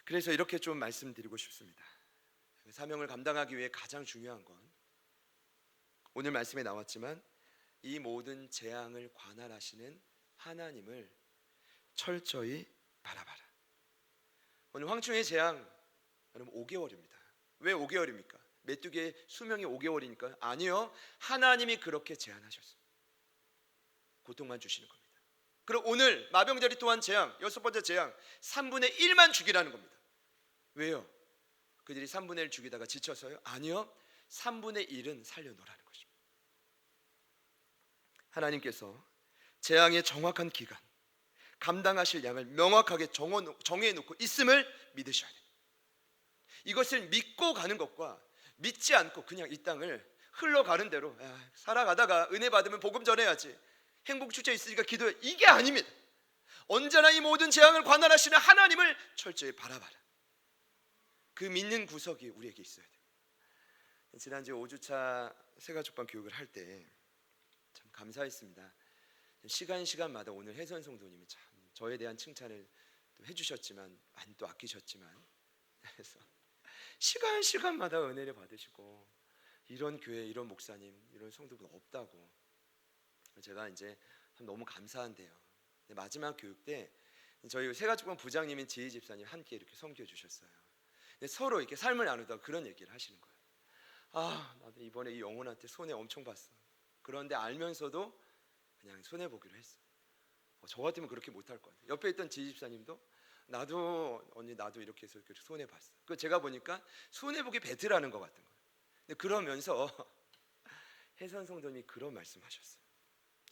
그래서 이렇게 좀 말씀드리고 싶습니다. 사명을 감당하기 위해 가장 중요한 건 오늘 말씀에 나왔지만 이 모든 재앙을 관할하시는 하나님을 철저히 바라봐라. 오늘 황충의 재앙 여러분 5개월입니다. 왜 5개월입니까? 메뚜기의 수명이 5개월이니까요? 아니요, 하나님이 그렇게 제한하셨어요. 고통만 주시는 겁니다. 그럼 오늘 마병자리 또한 재앙, 6번째 재앙 3분의 1만 죽이라는 겁니다. 왜요? 그들이 3분의 1 죽이다가 지쳐서요? 아니요, 3분의 1은 살려놓으라는 것입니다. 하나님께서 재앙의 정확한 기간, 감당하실 양을 명확하게 정해놓고 있음을 믿으셔야 됩니다. 이것을 믿고 가는 것과 믿지 않고 그냥 이 땅을 흘러가는 대로 살아가다가 은혜 받으면 복음 전해야지, 행복 축제 있으니까 기도해, 이게 아닙니다. 언제나 이 모든 재앙을 관할하시는 하나님을 철저히 바라봐라. 그 믿는 구석이 우리에게 있어야 돼요. 지난주 5주차 새가족반 교육을 할 때 참 감사했습니다. 시간마다 오늘 혜선 성도님이 참 저에 대한 칭찬을 또 해주셨지만 많이 또 아끼셨지만, 그래서 시간마다 은혜를 받으시고, 이런 교회, 이런 목사님, 이런 성도분 없다고 제가 이제 참 너무 감사한데요. 마지막 교육 때 저희 새가족반 부장님인 지희 집사님 함께 이렇게 섬겨 주셨어요. 서로 이렇게 삶을 나누다가 그런 얘기를 하시는 거예요. 나도 이번에 이 영혼한테 손해 엄청 봤어. 그런데 알면서도 그냥 손해 보기로 했어. 저 같으면 그렇게 못할 것 같아요. 옆에 있던 지희 집사님도 나도 이렇게 해서 이렇게 손해 봤어. 그 제가 보니까 손해 보기 배틀하는 것 같은 거예요. 근데 그러면서 혜선 성도님이 그런 말씀하셨어요.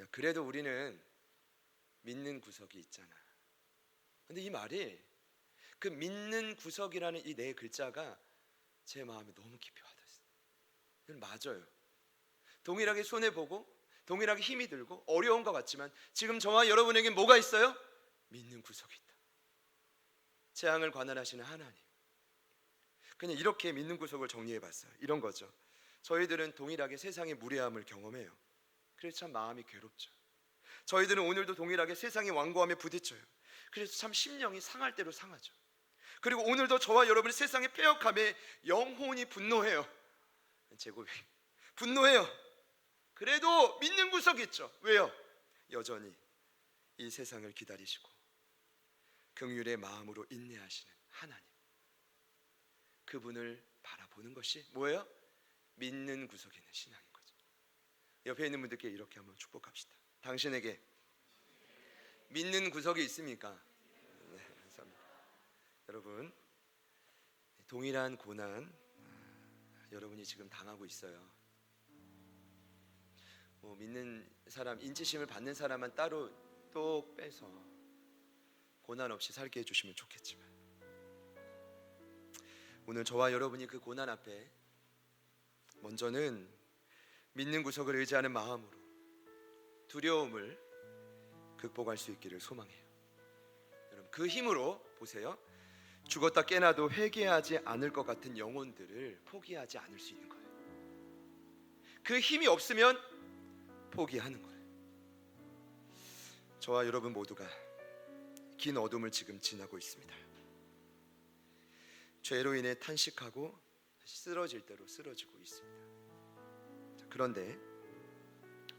야, 그래도 우리는 믿는 구석이 있잖아. 근데 이 말이, 그 믿는 구석이라는 이 네 글자가 제 마음에 너무 깊이 와닿았어요. 맞아요. 동일하게 손해보고 동일하게 힘이 들고 어려운 것 같지만 지금 저와 여러분에게 뭐가 있어요? 믿는 구석이 있다. 재앙을 관할하시는 하나님. 그냥 이렇게 믿는 구석을 정리해봤어요. 이런 거죠. 저희들은 동일하게 세상의 무례함을 경험해요. 그래서 참 마음이 괴롭죠. 저희들은 오늘도 동일하게 세상의 완고함에 부딪혀요. 그래서 참 심령이 상할 대로 상하죠. 그리고 오늘도 저와 여러분의 세상의 패역함에 영혼이 분노해요. 제곱이 분노해요. 그래도 믿는 구석이 있죠. 왜요? 여전히 이 세상을 기다리시고 긍휼의 마음으로 인내하시는 하나님, 그분을 바라보는 것이 뭐예요? 믿는 구석에 있는 신앙인 거죠. 옆에 있는 분들께 이렇게 한번 축복합시다. 당신에게 믿는 구석이 있습니까? 네, 감사합니다. 여러분, 동일한 고난 여러분이 지금 당하고 있어요. 믿는 사람, 인치심을 받는 사람만 따로 또 빼서 고난 없이 살게 해주시면 좋겠지만, 오늘 저와 여러분이 그 고난 앞에 먼저는 믿는 구석을 의지하는 마음으로 두려움을 극복할 수 있기를 소망해요. 여러분, 그 힘으로 보세요. 죽었다 깨나도 회개하지 않을 것 같은 영혼들을 포기하지 않을 수 있는 거예요. 그 힘이 없으면 포기하는 거예요. 저와 여러분 모두가 긴 어둠을 지금 지나고 있습니다. 죄로 인해 탄식하고 쓰러질 대로 쓰러지고 있습니다. 그런데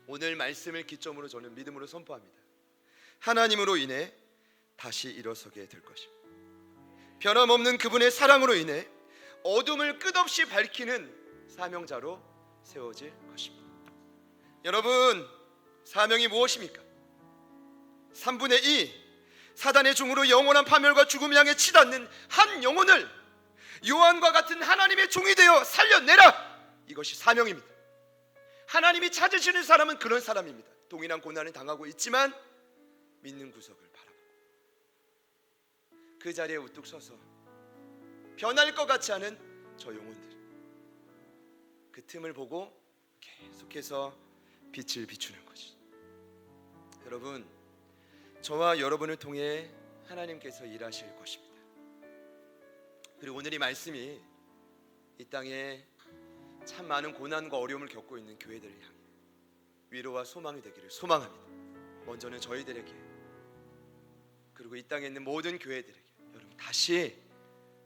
오늘 말씀을 기점으로 저는 믿음으로 선포합니다. 하나님으로 인해 다시 일어서게 될 것입니다. 변함없는 그분의 사랑으로 인해 어둠을 끝없이 밝히는 사명자로 세워질 것입니다. 여러분, 사명이 무엇입니까? 3분의 2 사단의 종으로 영원한 파멸과 죽음을 향해 치닫는 한 영혼을 요한과 같은 하나님의 종이 되어 살려내라. 이것이 사명입니다. 하나님이 찾으시는 사람은 그런 사람입니다. 동일한 고난을 당하고 있지만 믿는 구석을 바라보고 그 자리에 우뚝 서서 변할 것 같지 않은 저 영혼들, 그 틈을 보고 계속해서 빛을 비추는 것이. 여러분, 저와 여러분을 통해 하나님께서 일하실 것입니다. 그리고 오늘 이 말씀이 이 땅에 참 많은 고난과 어려움을 겪고 있는 교회들을 향해 위로와 소망이 되기를 소망합니다. 먼저는 저희들에게, 그리고 이 땅에 있는 모든 교회들에게 여러분 다시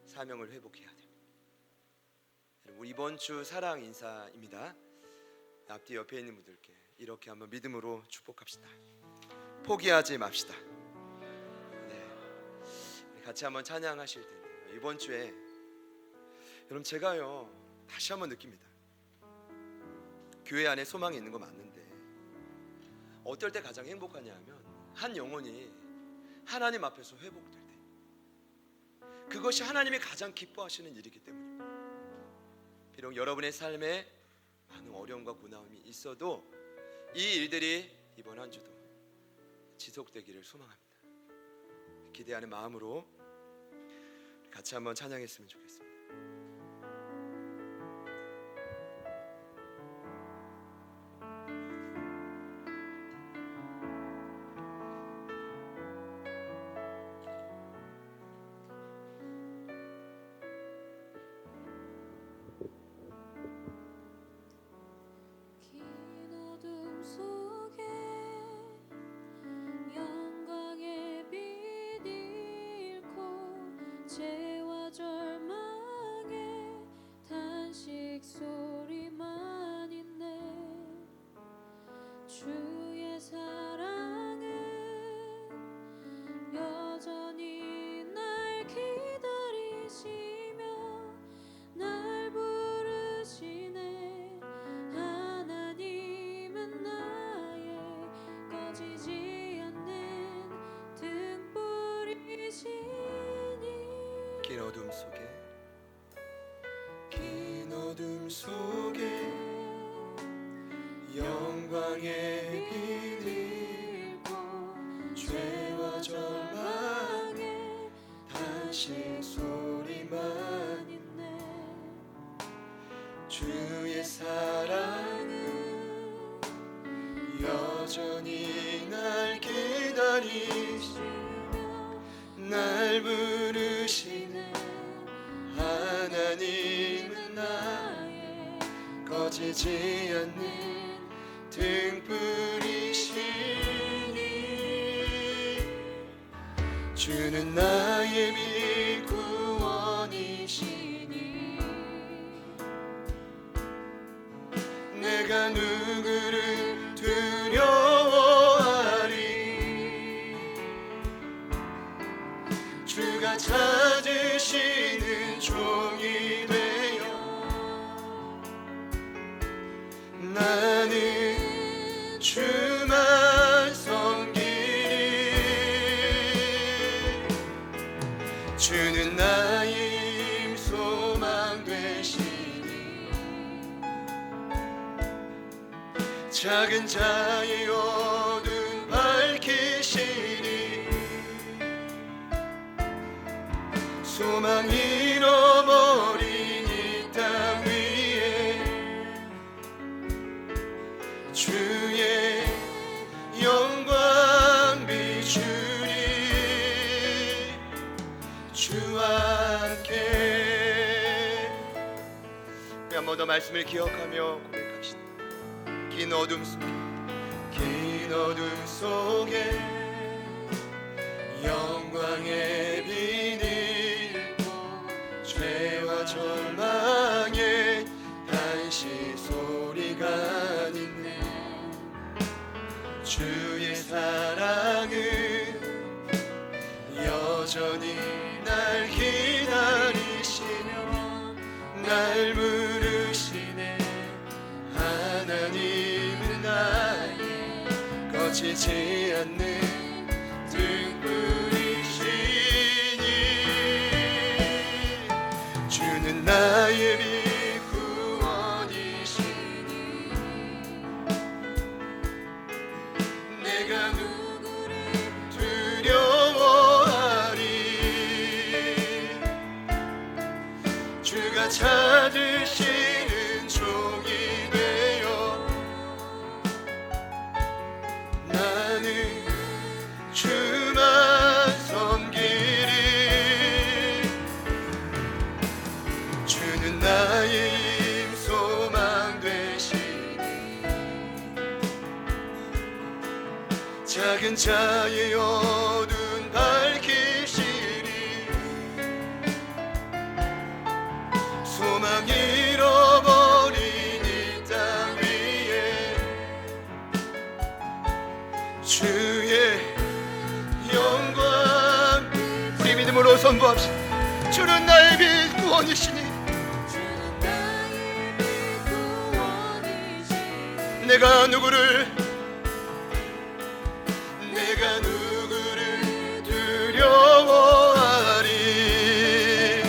사명을 회복해야 됩니다. 여러분, 이번 주 사랑 인사입니다. 앞뒤 옆에 있는 분들께 이렇게 한번 믿음으로 축복합시다. 포기하지 맙시다. 네, 같이 한번 찬양하실 텐데, 이번 주에 여러분 제가요 다시 한번 느낍니다. 교회 안에 소망이 있는 거 맞는데 어떨 때 가장 행복하냐 하면 한 영혼이 하나님 앞에서 회복될 때, 그것이 하나님이 가장 기뻐하시는 일이기 때문입니다. 비록 여러분의 삶에 많은 어려움과 고난이 있어도 이 일들이 이번 한 주도 지속되기를 소망합니다. 기대하는 마음으로 같이 한번 찬양했으면 좋겠습니다. 꺼지지 않는 등불이시니 긴 어둠 속에 영광의 빛을 죄와 절망에 당신 소리만 있네. 주의 사랑은 여전히 날 기다리시며 날 부르시는 하나님은 나의 꺼지지 않는 등불이시니 주는 나의 빛 구원이시니 내가 누구를 두려워하리. 주가 찾으시는 종이 되어 나는 주만 섬기리. 주는 나의 힘 소망 되시니 작은 자의 어둠 밝히시니 소망 잃어버린 이 땅 위에 주의 영광 비추리. 주와 함께 한 번 더 말씀을 기억하며 고백합시다. 긴 어둠 속에 영광의 빛을 죄와 절망에 단시 소리가 있네. 주의 사랑은 여전히 날 기다리시며 날 부르시네. 하나님은 나의 꺼지지 않는 등불이시니 주는 나의 빛 구원이시니 내가 누구를 두려워하리. 주가 찾으시는 종이 되어 나는 주만 섬기리. 주는 나의 힘 소망 되시니 작은 자의 어둠 밝히시리. 소망 잃어버린 이 땅 위에 주의 영광 우리 믿음으로 선포합시다. 주는 나의 빛 구원이시니 내가 누구를 두려워하리.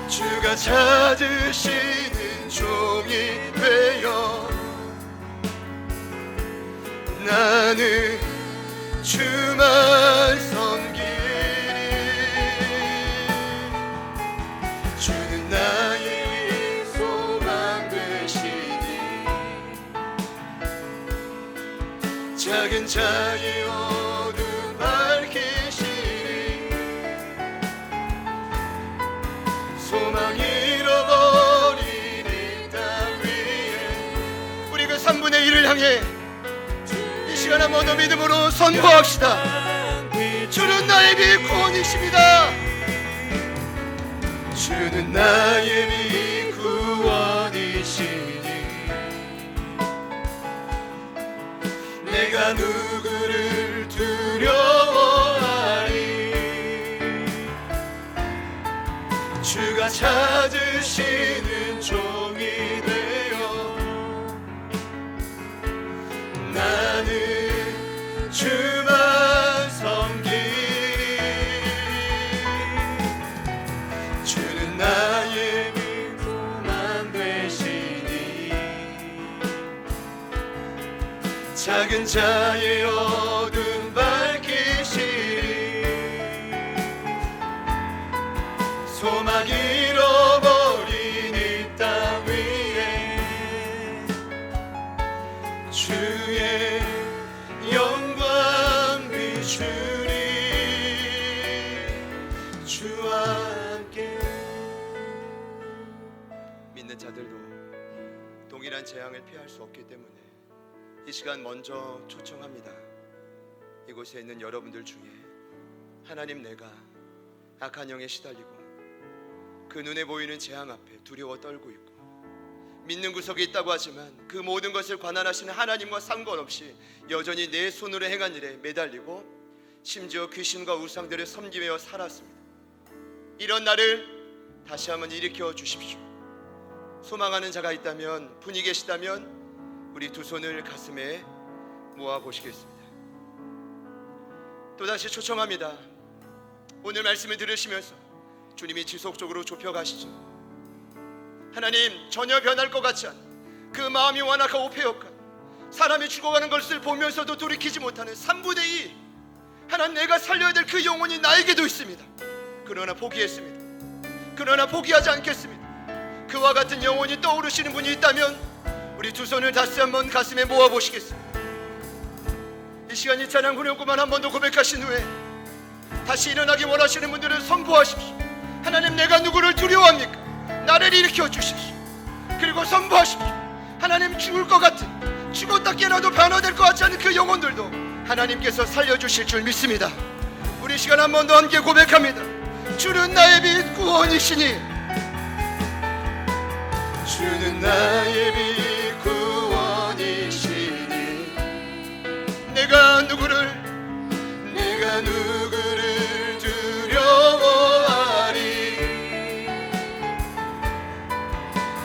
주가 찾으시는 종이 되어 나는 주만 섬기리. 주는 나의 소망 되시니 작은 자의 어둠 밝히시니 소망 잃어버린 이 땅 위에 우리 그 3분의 1을 향해 이 시간 한 번 더 믿음으로 선포합시다. 주는 나의 빛 구원이십니다. 주는 나의 빛 구원이시니 내가 누구를 두려워하리. 주가 찾으시는 종이 되어 나 나는 주만 섬기리. 주는 나의 소망 되시니 작은 자의 어둠 밝히시리. 소망 잃어버린 이 땅 위에 주의 영광 비추리. 주와 함께. 믿는 자들도 동일한 재앙을 피할 수 없기 때문에 이 시간 먼저 초청합니다. 이곳에 있는 여러분들 중에 하나님, 내가 악한 영에 시달리고 그 눈에 보이는 재앙 앞에 두려워 떨고 있고 믿는 구석에 있다고 하지만 그 모든 것을 관할하시는 하나님과 상관없이 여전히 내 손으로 행한 일에 매달리고 심지어 귀신과 우상들을 섬기며 살았습니다. 이런 나를 다시 한번 일으켜 주십시오. 소망하는 자가 있다면, 분이 계시다면 우리 두 손을 가슴에 모아 보시겠습니다. 또다시 초청합니다. 오늘 말씀을 들으시면서 주님이 지속적으로 좁혀가시죠. 하나님, 전혀 변할 것 같지 않은 그 마음이 완악하고 폐역한, 사람이 죽어가는 것을 보면서도 돌이키지 못하는 3분의 2, 하나님, 내가 살려야 될 그 영혼이 나에게도 있습니다. 그러나 포기했습니다. 그러나 포기하지 않겠습니다. 그와 같은 영혼이 떠오르시는 분이 있다면 우리 두 손을 다시 한번 가슴에 모아보시겠습니다. 이 시간 이 찬양 후렴구만 한 번 더 고백하신 후에 다시 일어나기 원하시는 분들은 선포하십시오. 하나님, 내가 누구를 두려워합니까? 나를 일으켜 주십시오. 그리고 선포하십시오. 하나님, 죽을 것 같은, 죽었다 깨어나도 변화될 것 같지 않은 그 영혼들도 하나님께서 살려주실 줄 믿습니다. 우리 시간 한 번 더 함께 고백합니다. 주는 나의 빛 구원이시니, 주는 나의 빛 구원이시니, 내가 누구를 두려워하리.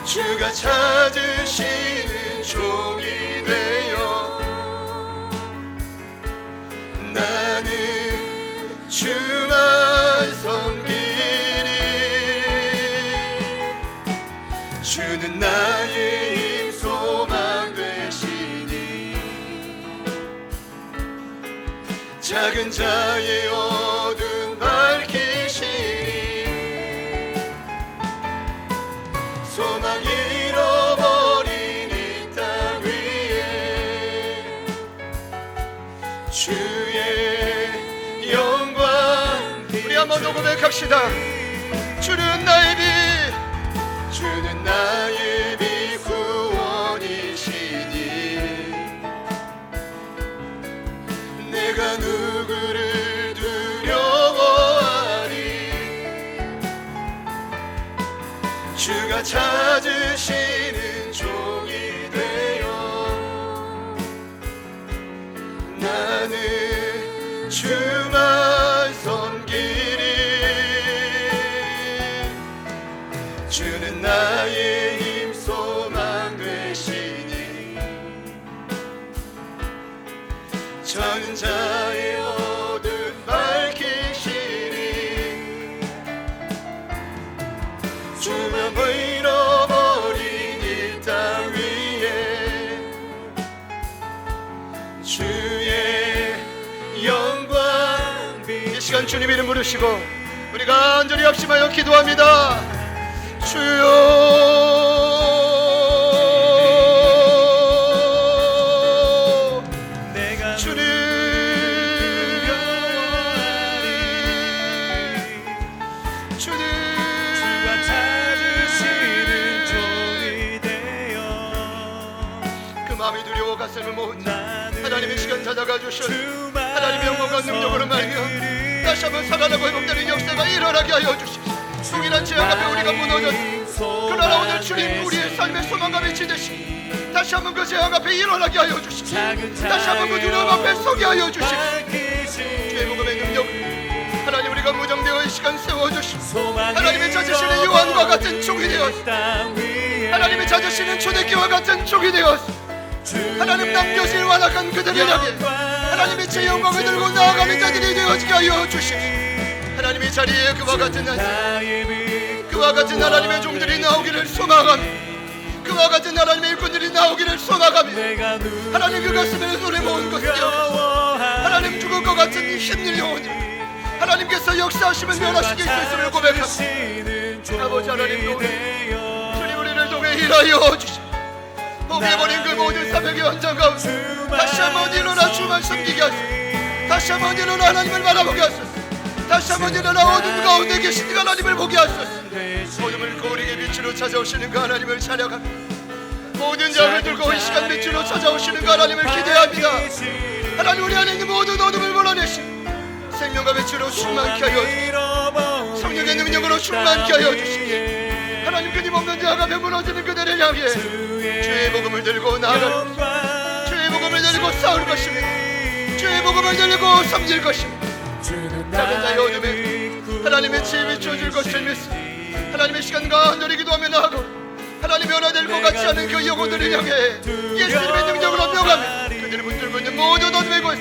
주가 찾으시는 종이 되어 나는 주만 섬기리. 주는 나의 힘 소망 되시니 작은 자의 어둠 밝히시니 소망 잃어버린 이 땅 위에 주의 영광. 우리 한 번 더 고백합시다. 주는 나의 빛, 주는 나의 빛 구원이시니 내가 누구를 두려워하리. 주가 찾으시는 종이 되어 나는 주만 섬기리. 주는 나의 힘 소망 되시니 저는 자의 어둠 밝히시니 주만 잃어버린 이 땅 위에 주의 영광. 이 시간 주님 이름 부르시고 우리 간절히 합심하여 기도합니다. 주여, 내가 주님, 주님, 주가 찾으시는 종이 되어 그 마음이 두려워 가슴을 모은 나는 하나님의 시간 찾아가 주셔서 주만 하나님의 영광과 능력으로 말미암아 다시 한번 살아나고 회복되는 역사가 일어나게 하여 주십시오. 동일한 재앙 앞에 우리가 무너졌습니다. 그러나 오늘 주님 우리의 삶의 소망과 빛이 되시니 다시 한번 그 재앙 앞에 일어나게 하여 주십시오. 다시 한번 그 두려움 앞에 서게 하여 주십시오. 주의 복음의 능력 하나님, 우리가 무장되어 이 시간 세워주시고 하나님의 찾으시는 요한과 같은 종이 되었습니다. 하나님의 찾으시는 초대교와 같은 종이 되었습니다. 하나님 남겨진 완악한 그들을 향해 하나님의 제 영광을 들고 나아가는 자들이 되어지게 하여 주십시오. 하나님의 자리에 그와 같은 하나님의 종들이 나오기를 소망하며, 그와 같은 하나님의 일꾼들이 나오기를 소망하며, 하나님 그 가슴에 손에 모은 것을 기억하시고 하나님 죽을 것 같은 힘들 영혼이 하나님께서 역사하시면 변화시킬 수 있음을 고백합니다. 아버지 하나님, 주님 우리를 통해 일하여 주시고 포기해버린 그 모든 사명의 현장 가운데 다시 한번 일어나 주만 섬기게 하소서. 다시 한번 일어나 하나님을 바라보게 하소서. 다시 한번 일어나 어둠 가운데 계신 그 하나님을 보게 하소서. 어둠을 거리게 빛으로 찾아오시는 그 하나님을 찬양합니다. 모든 자를 들고 이 시간 빛으로 찾아오시는 그 하나님을 기대합니다. 하나님, 우리 안에 있는 모든 어둠을 몰아내시고 생명과 빛으로 충만케 하여 주시고 성령의 능력으로 충만케 하여 주시고 하나님, 끊임없는 자가 배무너지는 그들을 향해 주의 복음을 들고 나아갈, 주의 복음을 들고 싸울 것입니다. 주의 복음을 들고 섬길 것입니다. 작은 자의 어둠에 하나님의 지혜 비춰줄 것을 믿습니다. 하나님의 시간과 한절히 기도하며 나아가고 하나님 변화될 것 같지 않은 그 영혼들을 향해 예수님의 능력으로 명하며 그들을 붙들고 있는 모든 어둠의 곳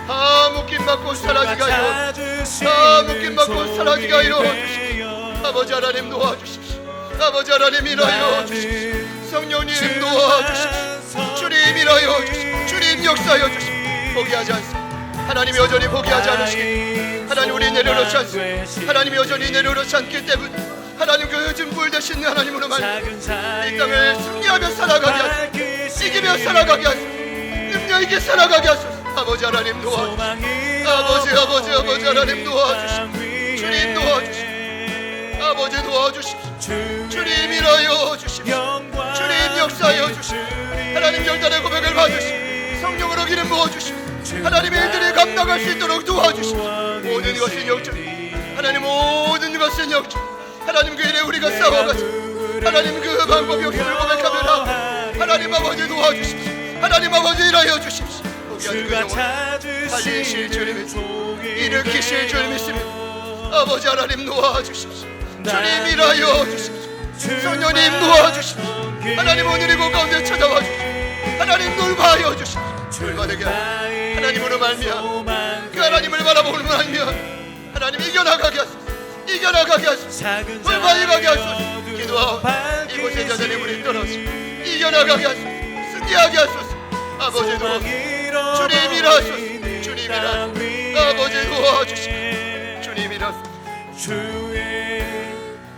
다 묶임받고 사라지게 하여, 다 묶임받고 사라지게 하여 주십시오. 아버지 하나님 도와주십시오. 아버지 하나님 일하여 주십시오. 성령님 도와주십시오. 주님 일하여 주십시오. 주님 역사하여 주십시오. 포기하지 않습니다. 하나님 여전히 포기하지 않으시기, 하나님 우리 내려놓지 않습니다. 하나님 여전히 내려놓지 않기 때문에 하나님 그 증불 되신 하나님으로 말미암아 이 땅을 승리하며 살아가게 하소서. 이기며 살아가게 하소서. 능력 있게 살아가게 하소서. 아버지 하나님 도와주시오. 아버지 하나님 도와주시오. 주님 도와주시오. 아버지 도와주십시오. 주님 일하여 주십시오. 주님 역사하여 주십시오. 하나님 결단의 고백을 받으시고 성령으로 기름 부어주십시오. 하나님의 일들을 감당할 수 있도록 도와주십시오. 모든 것은 영적, 하나님 모든 것은 영적. 하나님 그 일에 우리가 싸워가지고 하나님 그 방법이 없음을 고백하며 나아가 하나님 아버지 도와주십시오. 하나님 아버지 일하여 주십시오. 포기한 그 영혼 살리실 줄 믿습니다. 일으키실 줄 믿습니다. 아버지 하나님 도와주십시오. 주님 일하여 주십시오. 성령님 도와주십시오. 하나님 오늘 이곳 가운데 찾아와 주십시오. 하나님 돌봐하여 주십시오. 돌봐되게 하나님으로 말미암아 그 하나님을 바라보는 말미암아 하나님 이겨나가게 하소서. 이겨나가게 하소서. 돌봐가게 하소서. 기도하오. 이곳에 자전히 우리 떨어지고 이겨나가게 하소서. 승리하게 하소서. 아버지 도와주시오. 주님 일하소서. 주님 일하소서. 아버지 도와주시오. 주님 일하소서. 주의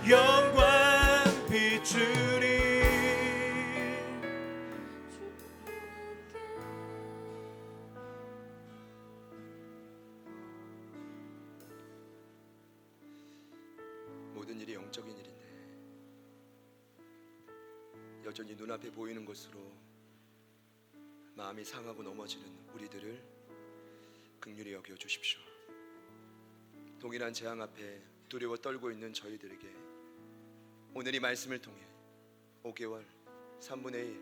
영광 비추리. 모든 일이 영적인 일인데 여전히 눈앞에 보이는 것으로 마음이 상하고 넘어지는 우리들을 긍휼히 여겨 주십시오. 동일한 재앙 앞에 두려워 떨고 있는 저희들에게 오늘 이 말씀을 통해 5개월 3분의 1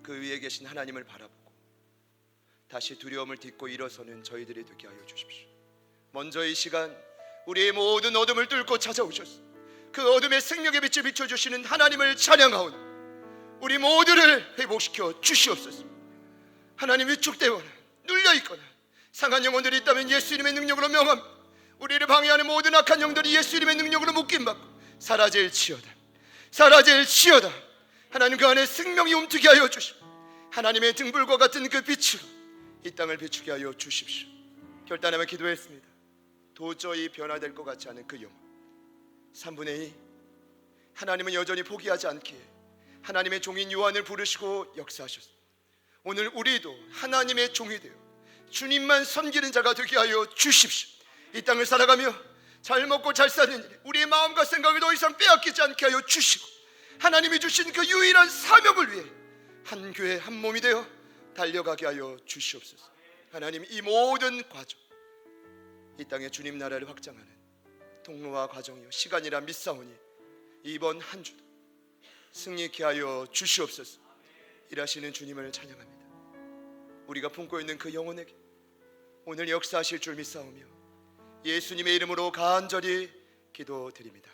그 위에 계신 하나님을 바라보고 다시 두려움을 딛고 일어서는 저희들이 되게 하여 주십시오. 먼저 이 시간 우리의 모든 어둠을 뚫고 찾아오셔서 그 어둠의 생명의 빛을 비춰주시는 하나님을 찬양하오니 우리 모두를 회복시켜 주시옵소서. 하나님 위축되거나 눌려있거나 상한 영혼들이 있다면 예수님의 능력으로 명합니다. 우리를 방해하는 모든 악한 영들이 예수님의 능력으로 묶임받고 사라질지어다. 사라질지어다. 하나님 그 안에 생명이 움트게 하여 주시고 하나님의 등불과 같은 그 빛으로 이 땅을 비추게 하여 주십시오. 결단하며 기도했습니다. 도저히 변화될 것 같지 않은 그 영혼 3분의 2 하나님은 여전히 포기하지 않기에 하나님의 종인 요한을 부르시고 역사하셨습니다. 오늘 우리도 하나님의 종이 되어 주님만 섬기는 자가 되게 하여 주십시오. 이 땅을 살아가며 잘 먹고 잘 사는 일 우리의 마음과 생각을 더 이상 빼앗기지 않게 하여 주시고 하나님이 주신 그 유일한 사명을 위해 한 교회 한 몸이 되어 달려가게 하여 주시옵소서. 하나님 이 모든 과정 이 땅에 주님 나라를 확장하는 통로와 과정이요 시간이라 믿사오니 이번 한 주도 승리케 하여 주시옵소서. 일하시는 주님을 찬양합니다. 우리가 품고 있는 그 영혼에게 오늘 역사하실 줄 믿사오며 예수님의 이름으로 간절히 기도드립니다.